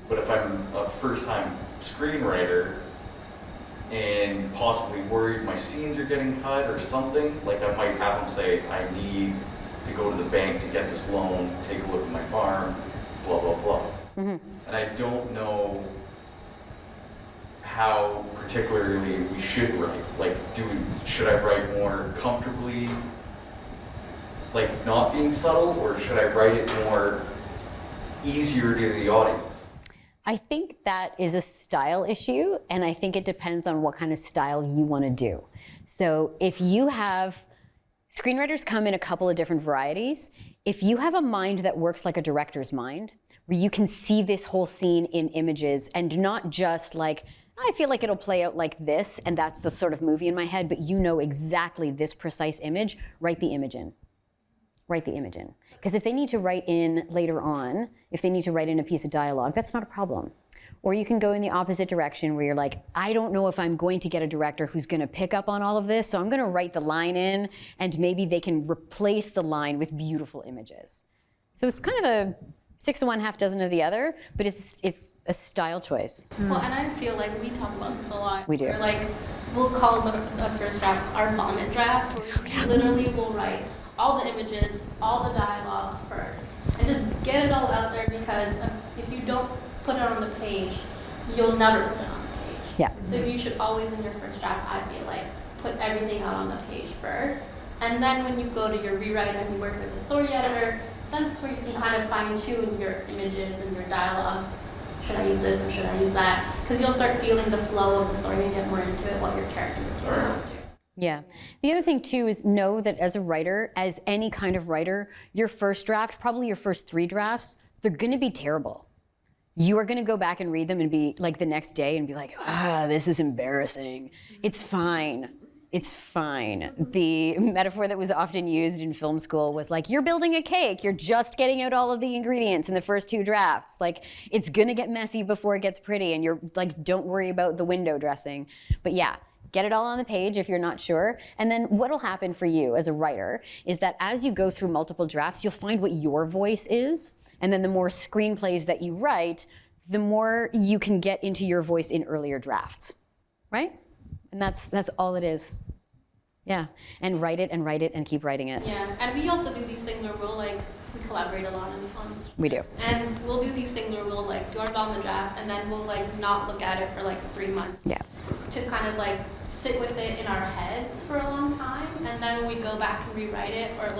But if I'm a first-time screenwriter and possibly worried my scenes are getting cut or something, like I might have them say, I need to go to the bank to get this loan, take a look at my farm, blah, blah, blah. And I don't know how particularly we should write. Like, should I write more comfortably, like not being subtle, or should I write it more easier to the audience? I think that is a style issue, and I think it depends on what kind of style you want to do. So if you have, screenwriters come in a couple of different varieties. If you have a mind that works like a director's mind, where you can see this whole scene in images and not just like, I feel like it'll play out like this, and that's the sort of movie in my head, but you know exactly this precise image, write the image in. Write the image in. Because if they need to write in later on, if they need to write in a piece of dialogue, that's not a problem. Or you can go in the opposite direction where you're like, I don't know if I'm going to get a director who's going to pick up on all of this, so I'm going to write the line in, and maybe they can replace the line with beautiful images. So it's kind of a 6 of one, half dozen of the other, but it's a style choice. Well, and I feel like we talk about this a lot. We do. We're like, we'll call the first draft our vomit draft, where we literally will write all the images, all the dialogue first, and just get it all out there, because if you don't put it on the page, you'll never put it on the page. Yeah. So you should always, in your first draft, I feel like, put everything out on the page first, and then when you go to your rewrite and you work with the story editor, that's where you can kind of fine-tune your images and your dialogue. Should I use this or should I use that? Because you'll start feeling the flow of the story and get more into it, what your character is going to do. Yeah. The other thing too is know that as a writer, as any kind of writer, your first draft, probably your first 3 drafts, they're going to be terrible. You are going to go back and read them and be like the next day and be like, this is embarrassing. It's fine. It's fine. The metaphor that was often used in film school was like, you're building a cake. You're just getting out all of the ingredients in the first 2 drafts. Like, it's going to get messy before it gets pretty, and you're like, don't worry about the window dressing. But yeah, get it all on the page if you're not sure. And then what'll happen for you as a writer is that as you go through multiple drafts, you'll find what your voice is. And then the more screenplays that you write, the more you can get into your voice in earlier drafts, right? And that's all it is. Yeah, and write it and keep writing it. Yeah, and we also do these things where we collaborate a lot on scripts. We do. And we'll do these things where we'll do our development draft, and then we'll not look at it for 3 months. Yeah. To kind of sit with it in our heads for a long time, and then when we go back and rewrite it or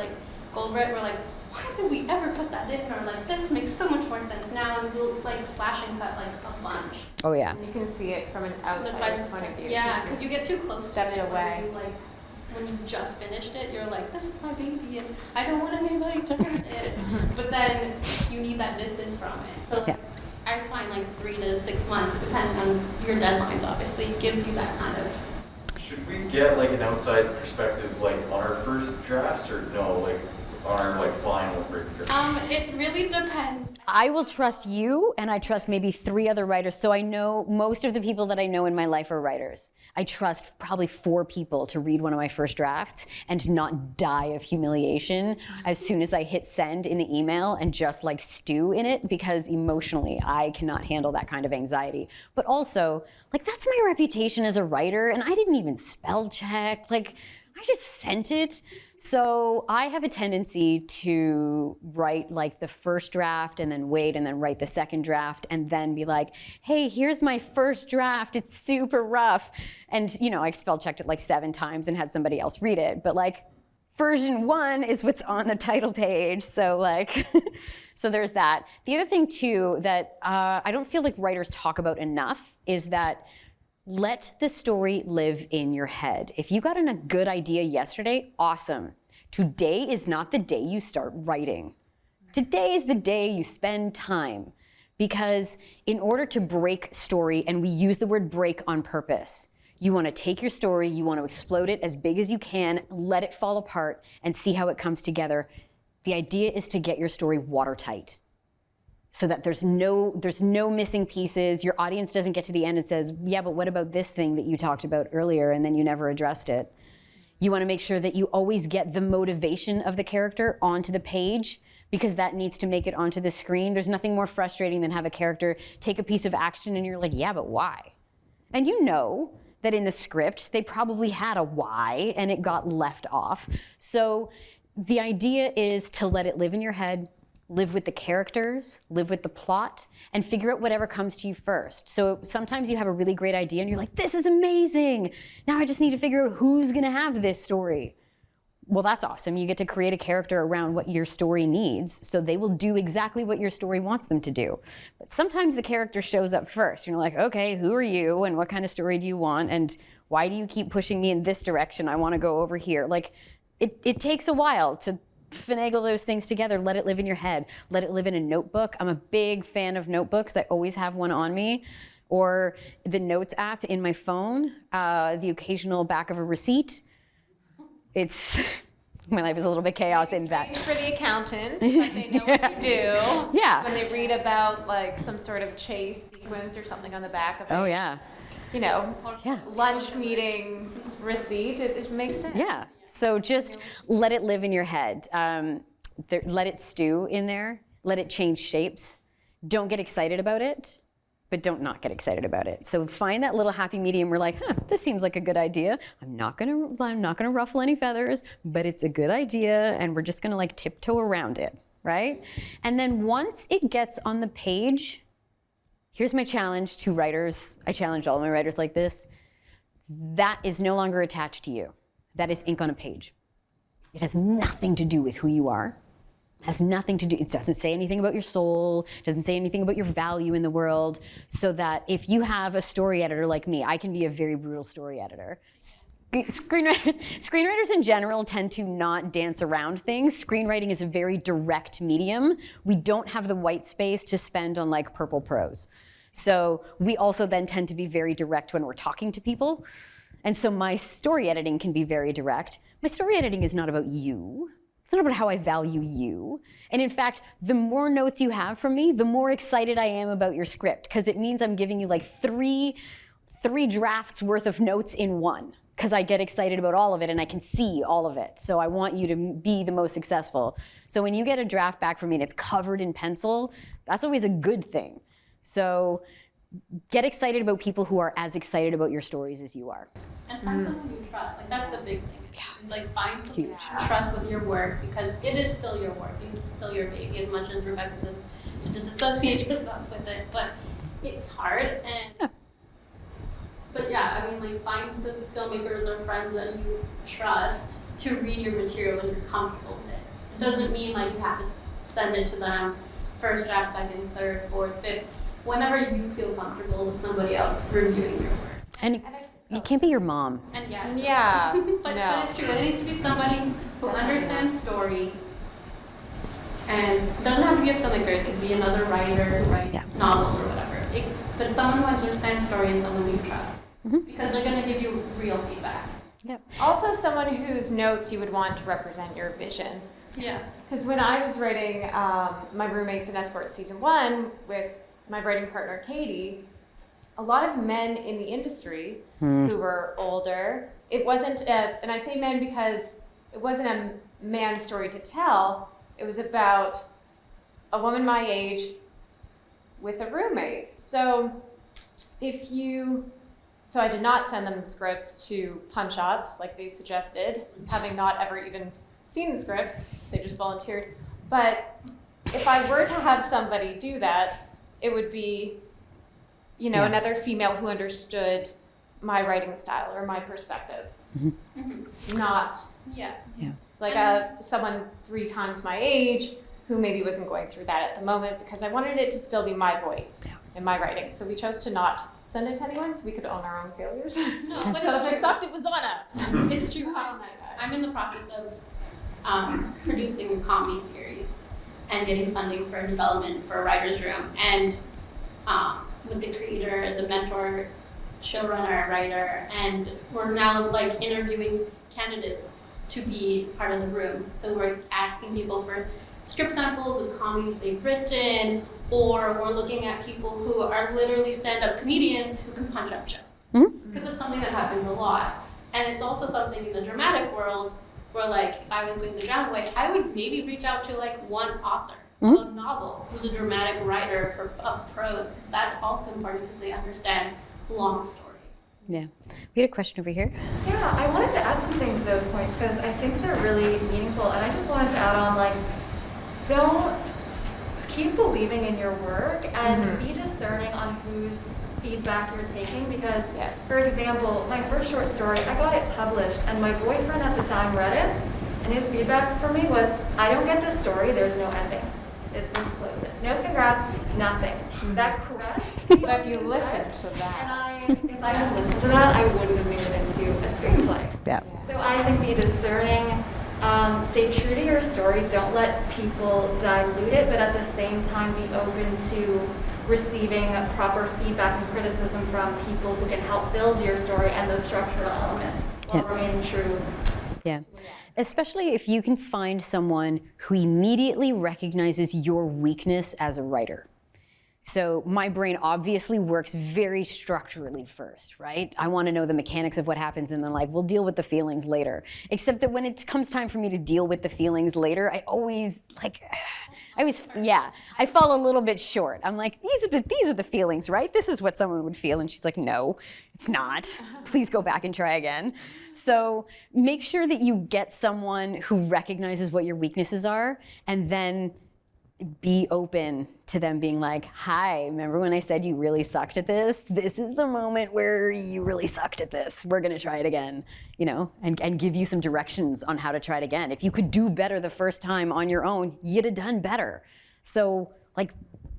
go over it, we're like, why did we ever put that in? Or this makes so much more sense now, and we'll slash and cut a bunch. Oh yeah. You can see it from an outsider's point of view. Yeah, because you get too close Step to it away. when you just finished it, you're like, this is my baby, and I don't want anybody to hurt it. But then you need that distance from it. So Yeah. I find 3 to 6 months, depending on your deadlines, obviously, gives you that kind of. Should we get an outside perspective on our first drafts, or no, on our final written drafts? It really depends. I will trust you, and I trust maybe 3 other writers. So I know most of the people that I know in my life are writers. I trust probably 4 people to read one of my first drafts and not die of humiliation as soon as I hit send in the email and just stew in it, because emotionally I cannot handle that kind of anxiety. But also, that's my reputation as a writer, and I didn't even spell check. I just sent it. So I have a tendency to write the first draft and then wait and then write the second draft and then be like, hey, here's my first draft. It's super rough. And, I spell checked it 7 times and had somebody else read it. But version 1 is what's on the title page. So so there's that. The other thing too that I don't feel like writers talk about enough is that let the story live in your head. If you got a good idea yesterday, awesome. Today is not the day you start writing. Today is the day you spend time. Because in order to break story, and we use the word break on purpose, you want to take your story, you want to explode it as big as you can, let it fall apart, and see how it comes together. The idea is to get your story watertight. so that there's no missing pieces. Your audience doesn't get to the end and says, yeah, but what about this thing that you talked about earlier and then you never addressed it? You want to make sure that you always get the motivation of the character onto the page, because that needs to make it onto the screen. There's nothing more frustrating than have a character take a piece of action and you're like, yeah, but why? And you know that in the script, they probably had a why and it got left off. So the idea is to let it live in your head, live with the characters, live with the plot, and figure out whatever comes to you first. So sometimes you have a really great idea and you're like, this is amazing. Now I just need to figure out who's gonna have this story. Well, that's awesome. You get to create a character around what your story needs, so they will do exactly what your story wants them to do. But sometimes the character shows up first. You're like, okay, who are you, and what kind of story do you want, and why do you keep pushing me in this direction? I want to go over here. Like, it takes a while to finagle those things together. Let it live in your head. Let it live in a notebook. I'm a big fan of notebooks. I always have one on me, or the Notes app in my phone, the occasional back of a receipt. My life is a little bit chaos in that. For the accountant, but they know what you do. Yeah. When they read about like some sort of chase sequence or something on the back of it. Oh yeah. You know, Yeah. lunch meeting receipt, it makes sense. Yeah. So just let it live in your head. Let it stew in there. Let it change shapes. Don't get excited about it, but don't not get excited about it. So find that little happy medium where like, this seems like a good idea. I'm not gonna ruffle any feathers, but it's a good idea, and we're just gonna like tiptoe around it, right? And then once it gets on the page, here's my challenge to writers. I challenge all my writers like this. That is no longer attached to you. That is ink on a page. It has nothing to do with who you are. Has nothing to do, it doesn't say anything about your soul, doesn't say anything about your value in the world, so that if you have a story editor like me, I can be a very brutal story editor. Screenwriters in general tend to not dance around things. Screenwriting is a very direct medium. We don't have the white space to spend on like purple prose. So we also then tend to be very direct when we're talking to people. And so my story editing can be very direct. My story editing is not about you. It's not about how I value you. And in fact, the more notes you have from me, the more excited I am about your script, because it means I'm giving you like three drafts worth of notes in one, because I get excited about all of it and I can see all of it. So I want you to be the most successful. So when you get a draft back from me and it's covered in pencil, that's always a good thing. So get excited about people who are as excited about your stories as you are. And find someone you trust. Like, that's the big thing. Yeah. It's like, find someone Huge. you trust with your work, because it is still your work. It's still your baby, as much as Rebecca says to disassociate yourself with it. But it's hard. But yeah, I mean, like, find the filmmakers or friends that you trust to read your material when you're comfortable with it. It doesn't mean like you have to send it to them first draft, second, third, fourth, fifth, whenever you feel comfortable with somebody else reviewing your work. And it can't be your mom. And yeah. Yeah. But No. it's true. It needs to be somebody who understands story, and it doesn't have to be a filmmaker. It could be another writer who writes novel or whatever. But someone who understands story and someone you trust, because they're going to give you real feedback. Yep. Also someone whose notes you would want to represent your vision. Yeah. Because when I was writing My Roommates in Escort Season 1 with my writing partner Katie, a lot of men in the industry who were older, it wasn't, and I say men because it wasn't a man's story to tell, it was about a woman my age with a roommate. So so I did not send them the scripts to punch up like they suggested, having not ever even seen the scripts, they just volunteered. But if I were to have somebody do that, it would be, another female who understood my writing style or my perspective. Not like someone 3 times my age who maybe wasn't going through that at the moment, because I wanted it to still be my voice in my writing. So we chose to not send it to anyone so we could own our own failures. No, but So it's if true. it sucked, it was on us. It's true. I'm in the process of producing a comedy series and getting funding for development for a writer's room. And with the creator, the mentor, showrunner, writer, and we're now like interviewing candidates to be part of the room. So we're asking people for script samples of comedies they've written, or we're looking at people who are literally stand-up comedians who can punch up jokes. Because it's something that happens a lot. And it's also something in the dramatic world where, like, if I was going the drama way, I would maybe reach out to, like, one author of a novel who's a dramatic writer of prose, because that's also important because they understand long story. Yeah. We had a question over here. Yeah, I wanted to add something to those points because I think they're really meaningful, and I just wanted to add on, like, don't keep believing in your work and be discerning on whose feedback you're taking, because, for example, my first short story, I got it published, and my boyfriend at the time read it, and his feedback for me was, I don't get this story, there's no ending. It's been closed. No congrats, nothing. That crushed me. So if you listen to that. And if I had listened to that, I wouldn't have made it into a screenplay. Yeah. So I think be discerning, stay true to your story, don't let people dilute it, but at the same time be open to receiving proper feedback and criticism from people who can help build your story and those structural elements while remaining true. Yeah. Especially if you can find someone who immediately recognizes your weakness as a writer. So my brain obviously works very structurally first, right? I want to know the mechanics of what happens, and then, like, we'll deal with the feelings later. Except that when it comes time for me to deal with the feelings later, I fall a little bit short. I'm like, these are the feelings, right? This is what someone would feel. And she's like, no, it's not. Please go back and try again. So make sure that you get someone who recognizes what your weaknesses are, and then be open to them being like, hi, remember when I said you really sucked at this? This is the moment where you really sucked at this. We're gonna try it again, you know, and give you some directions on how to try it again. If you could do better the first time on your own, you'd have done better. So, like,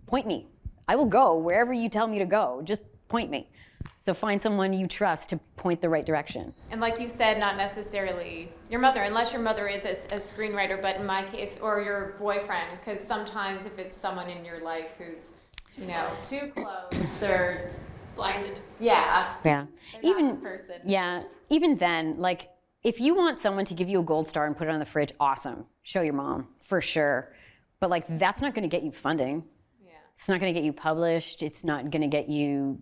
point me. I will go wherever you tell me to go. Just point me. So find someone you trust to point the right direction. And like you said, not necessarily your mother, unless your mother is a screenwriter, but in my case, or your boyfriend, because sometimes if it's someone in your life who's, you know, too close, they're Blinded. Yeah. Even person. Yeah. Even then, like, if you want someone to give you a gold star and put it on the fridge, awesome. Show your mom, for sure. But, like, that's not going to get you funding. Yeah. It's not going to get you published. It's not going to get you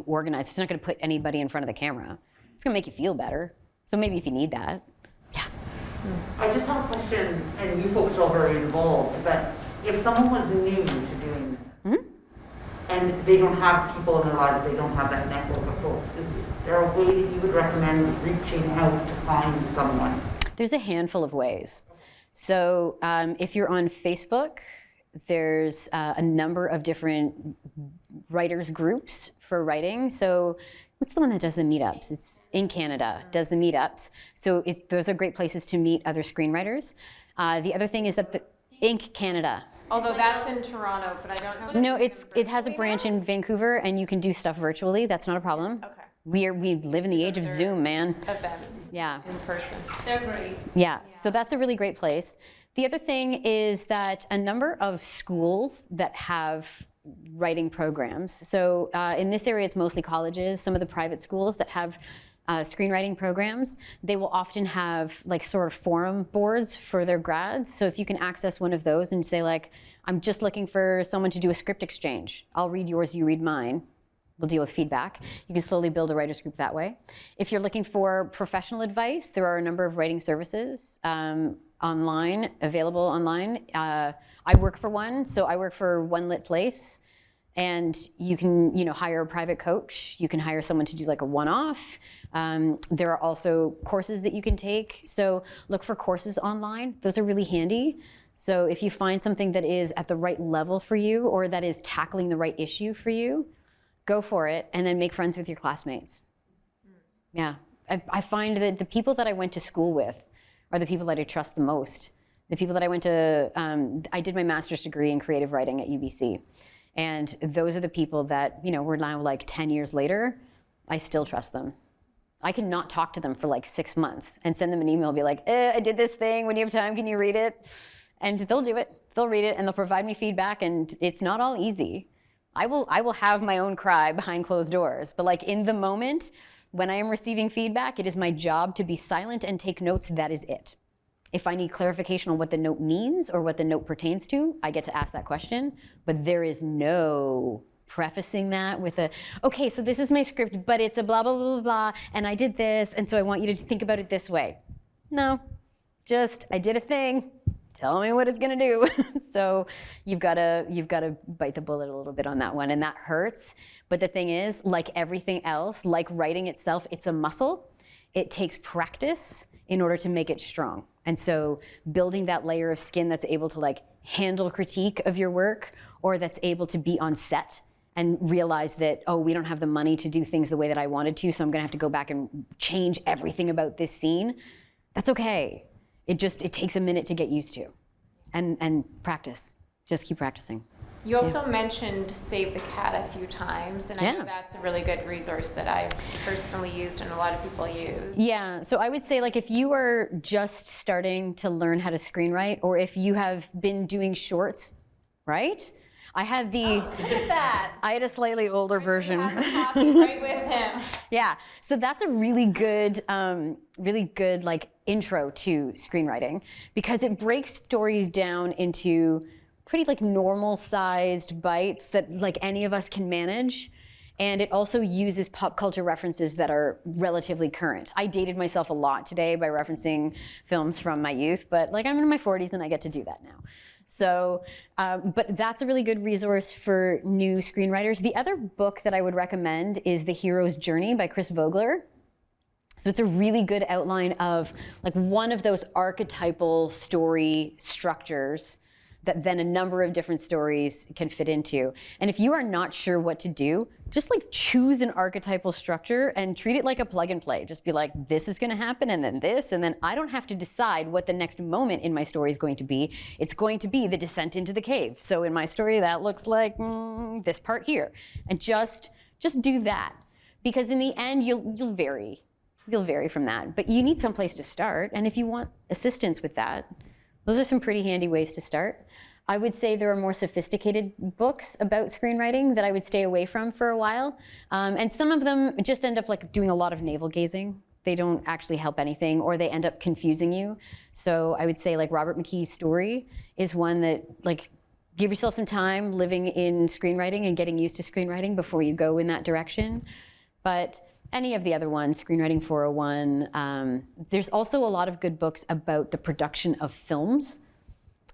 organized. It's not going to put anybody in front of the camera. It's going to make you feel better. So maybe if you need that. Yeah. I just have a question, and you folks are all very involved, but if someone was new to doing this, and they don't have people in their lives, they don't have that network of folks, is there a way that you would recommend reaching out to find someone? There's a handful of ways. So if you're on Facebook, there's a number of different writers groups for writing. So what's the one that does the meetups? It's in Canada, does the meetups. So those are great places to meet other screenwriters. The other thing is that the Inc. Canada. Although that's in Toronto, but I don't know. No, it has a branch in Vancouver, and you can do stuff virtually. That's not a problem. Okay. We live in the age of Zoom, man. Events. Yeah. In person. They're great. Yeah, so that's a really great place. The other thing is that a number of schools that have writing programs, so in this area it's mostly colleges, some of the private schools that have screenwriting programs, they will often have like sort of forum boards for their grads. So if you can access one of those and say like, I'm just looking for someone to do a script exchange. I'll read yours, you read mine. We'll deal with feedback. You can slowly build a writer's group that way. If you're looking for professional advice, there are a number of writing services online, available online. I work for one, so I work for One Lit Place. And you can, hire a private coach. You can hire someone to do like a one-off. There are also courses that you can take. So look for courses online. Those are really handy. So if you find something that is at the right level for you or that is tackling the right issue for you, go for it and then make friends with your classmates. Yeah, I find that the people that I went to school with are the people that I trust the most. The people that I went to, I did my master's degree in creative writing at UBC. And those are the people that, we're now like 10 years later, I still trust them. I can not talk to them for like 6 months and send them an email and be like, I did this thing, when you have time, can you read it? And they'll do it, they'll read it, and they'll provide me feedback, and it's not all easy. I will have my own cry behind closed doors, but like in the moment, when I am receiving feedback, it is my job to be silent and take notes, that is it. If I need clarification on what the note means or what the note pertains to, I get to ask that question. But there is no prefacing that with a, okay, so this is my script, but it's a blah, blah, blah, blah, blah, and I did this, and so I want you to think about it this way. No, just, I did a thing, tell me what it's gonna do. So you've gotta bite the bullet a little bit on that one, and that hurts. But the thing is, like everything else, like writing itself, it's a muscle. It takes practice in order to make it strong. And so building that layer of skin that's able to like handle critique of your work, or that's able to be on set and realize that, oh, we don't have the money to do things the way that I wanted to, so I'm gonna have to go back and change everything about this scene. That's okay. It takes a minute to get used to. And practice, just keep practicing. You also mentioned Save the Cat a few times, and I know that's a really good resource that I've personally used and a lot of people use. Yeah, so I would say like if you are just starting to learn how to screenwrite, or if you have been doing shorts, right? I had Look at that. I had a slightly older version. Right with him. Yeah, so that's a really good like intro to screenwriting, because it breaks stories down into pretty like normal sized bites that like any of us can manage. And it also uses pop culture references that are relatively current. I dated myself a lot today by referencing films from my youth, but like I'm in my 40s and I get to do that now. So, but that's a really good resource for new screenwriters. The other book that I would recommend is The Hero's Journey by Chris Vogler. So it's a really good outline of like one of those archetypal story structures that then a number of different stories can fit into. And if you are not sure what to do, just like choose an archetypal structure and treat it like a plug and play. Just be like, this is gonna happen, and then this, and then I don't have to decide what the next moment in my story is going to be. It's going to be the descent into the cave. So in my story, that looks like this part here. And just do that. Because in the end, you'll vary. You'll vary from that. But you need some place to start. And if you want assistance with that, those are some pretty handy ways to start. I would say there are more sophisticated books about screenwriting that I would stay away from for a while. And some of them just end up like doing a lot of navel gazing. They don't actually help anything, or they end up confusing you. So I would say like Robert McKee's Story is one that like, give yourself some time living in screenwriting and getting used to screenwriting before you go in that direction. But any of the other ones, Screenwriting 401, there's also a lot of good books about the production of films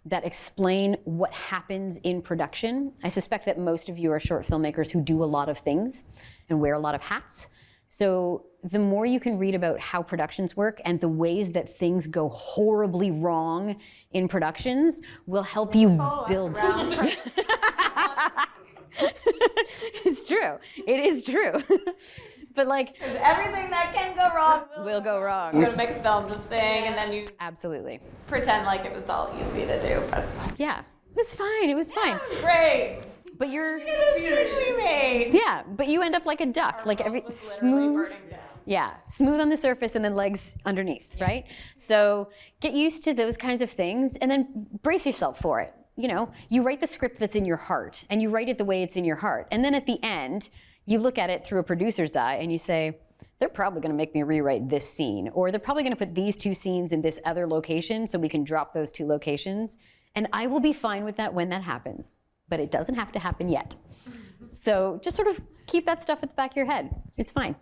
that explain what happens in production. I suspect that most of you are short filmmakers who do a lot of things and wear a lot of hats. So the more you can read about how productions work and the ways that things go horribly wrong in productions will help you build. It's true. It is true. But like, Because everything that can go wrong will go wrong. You're gonna make a film just saying, and then you Absolutely. pretend like it was all easy to do. But Yeah, it was fine. It was fine. great. But you're, This thing we made. yeah, but you end up like a duck, like every Was literally smooth. burning down. Yeah, smooth on the surface and then legs underneath, right? So get used to those kinds of things and then brace yourself for it. You know, you write the script that's in your heart and you write it the way it's in your heart. And then at the end, you look at it through a producer's eye and you say, they're probably gonna make me rewrite this scene, or they're probably gonna put these two scenes in this other location so we can drop those two locations. And I will be fine with that when that happens, but it doesn't have to happen yet. So just sort of keep that stuff at the back of your head. It's fine.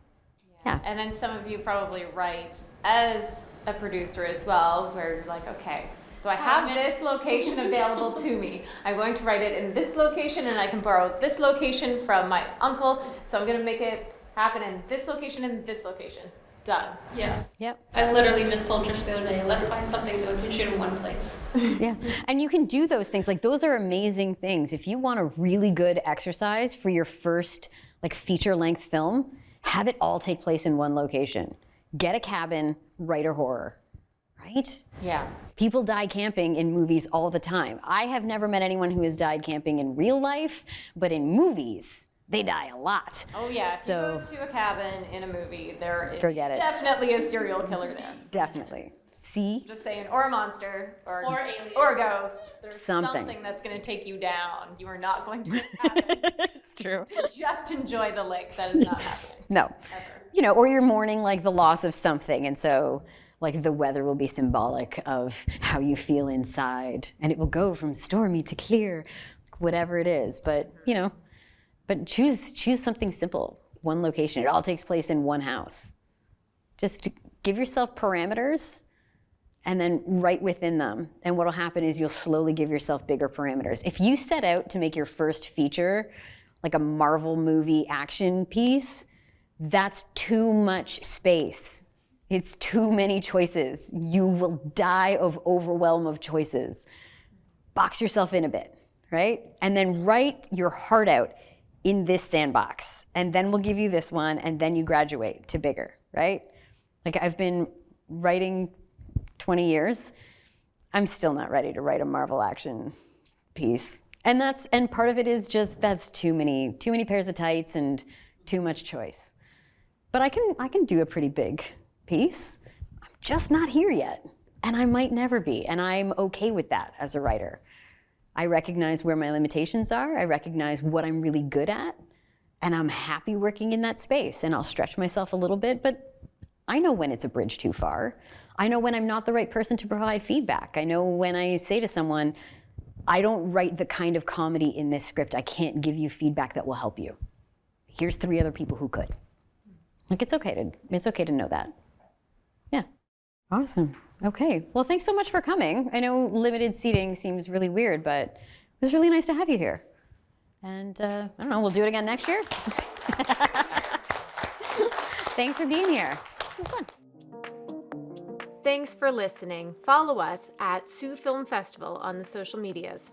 Yeah. And then some of you probably write as a producer as well, where you're like, okay, so I have this location available to me. I'm going to write it in this location, and I can borrow this location from my uncle. So I'm going to make it happen in this location and this location. Done. Yeah. Yep. I literally just told Trish the other day, let's find something that we can shoot in one place. Yeah, and you can do those things. Like those are amazing things. If you want a really good exercise for your first like feature-length film, have it all take place in one location. Get a cabin, write a horror, right? Yeah. People die camping in movies all the time. I have never met anyone who has died camping in real life, but in movies, they die a lot. Oh yeah. If So- you go to a cabin in a movie, there is Forget it. definitely a serial killer there. Definitely. See? Just saying, or a monster, or aliens. or a ghost. There's Something. that's going to take you down. You are not going to happen. It's true. Just enjoy the lake. That is not happening. No. Ever. You know, or you're mourning like the loss of something, and so Like the weather will be symbolic of how you feel inside, and it will go from stormy to clear, whatever it is. But but choose something simple, one location. It all takes place in one house. Just give yourself parameters and then write within them. And what'll happen is you'll slowly give yourself bigger parameters. If you set out to make your first feature like a Marvel movie action piece, that's too much space. It's too many choices. You will die of overwhelm of choices. Box yourself in a bit, right? And then write your heart out in this sandbox. And then we'll give you this one, and then you graduate to bigger, right? Like I've been writing 20 years. I'm still not ready to write a Marvel action piece. And part of it is just that's too many pairs of tights and too much choice. But I can do a pretty big piece. I'm just not here yet. And I might never be. And I'm okay with that as a writer. I recognize where my limitations are. I recognize what I'm really good at. And I'm happy working in that space. And I'll stretch myself a little bit, but I know when it's a bridge too far. I know when I'm not the right person to provide feedback. I know when I say to someone, I don't write the kind of comedy in this script. I can't give you feedback that will help you. Here's 3 other people who could. Like it's okay to know that. Yeah. Awesome. Okay. Well, thanks so much for coming. I know limited seating seems really weird, but it was really nice to have you here. And I don't know, we'll do it again next year. Thanks for being here. This was fun. Thanks for listening. Follow us at Sioux Film Festival on the social medias.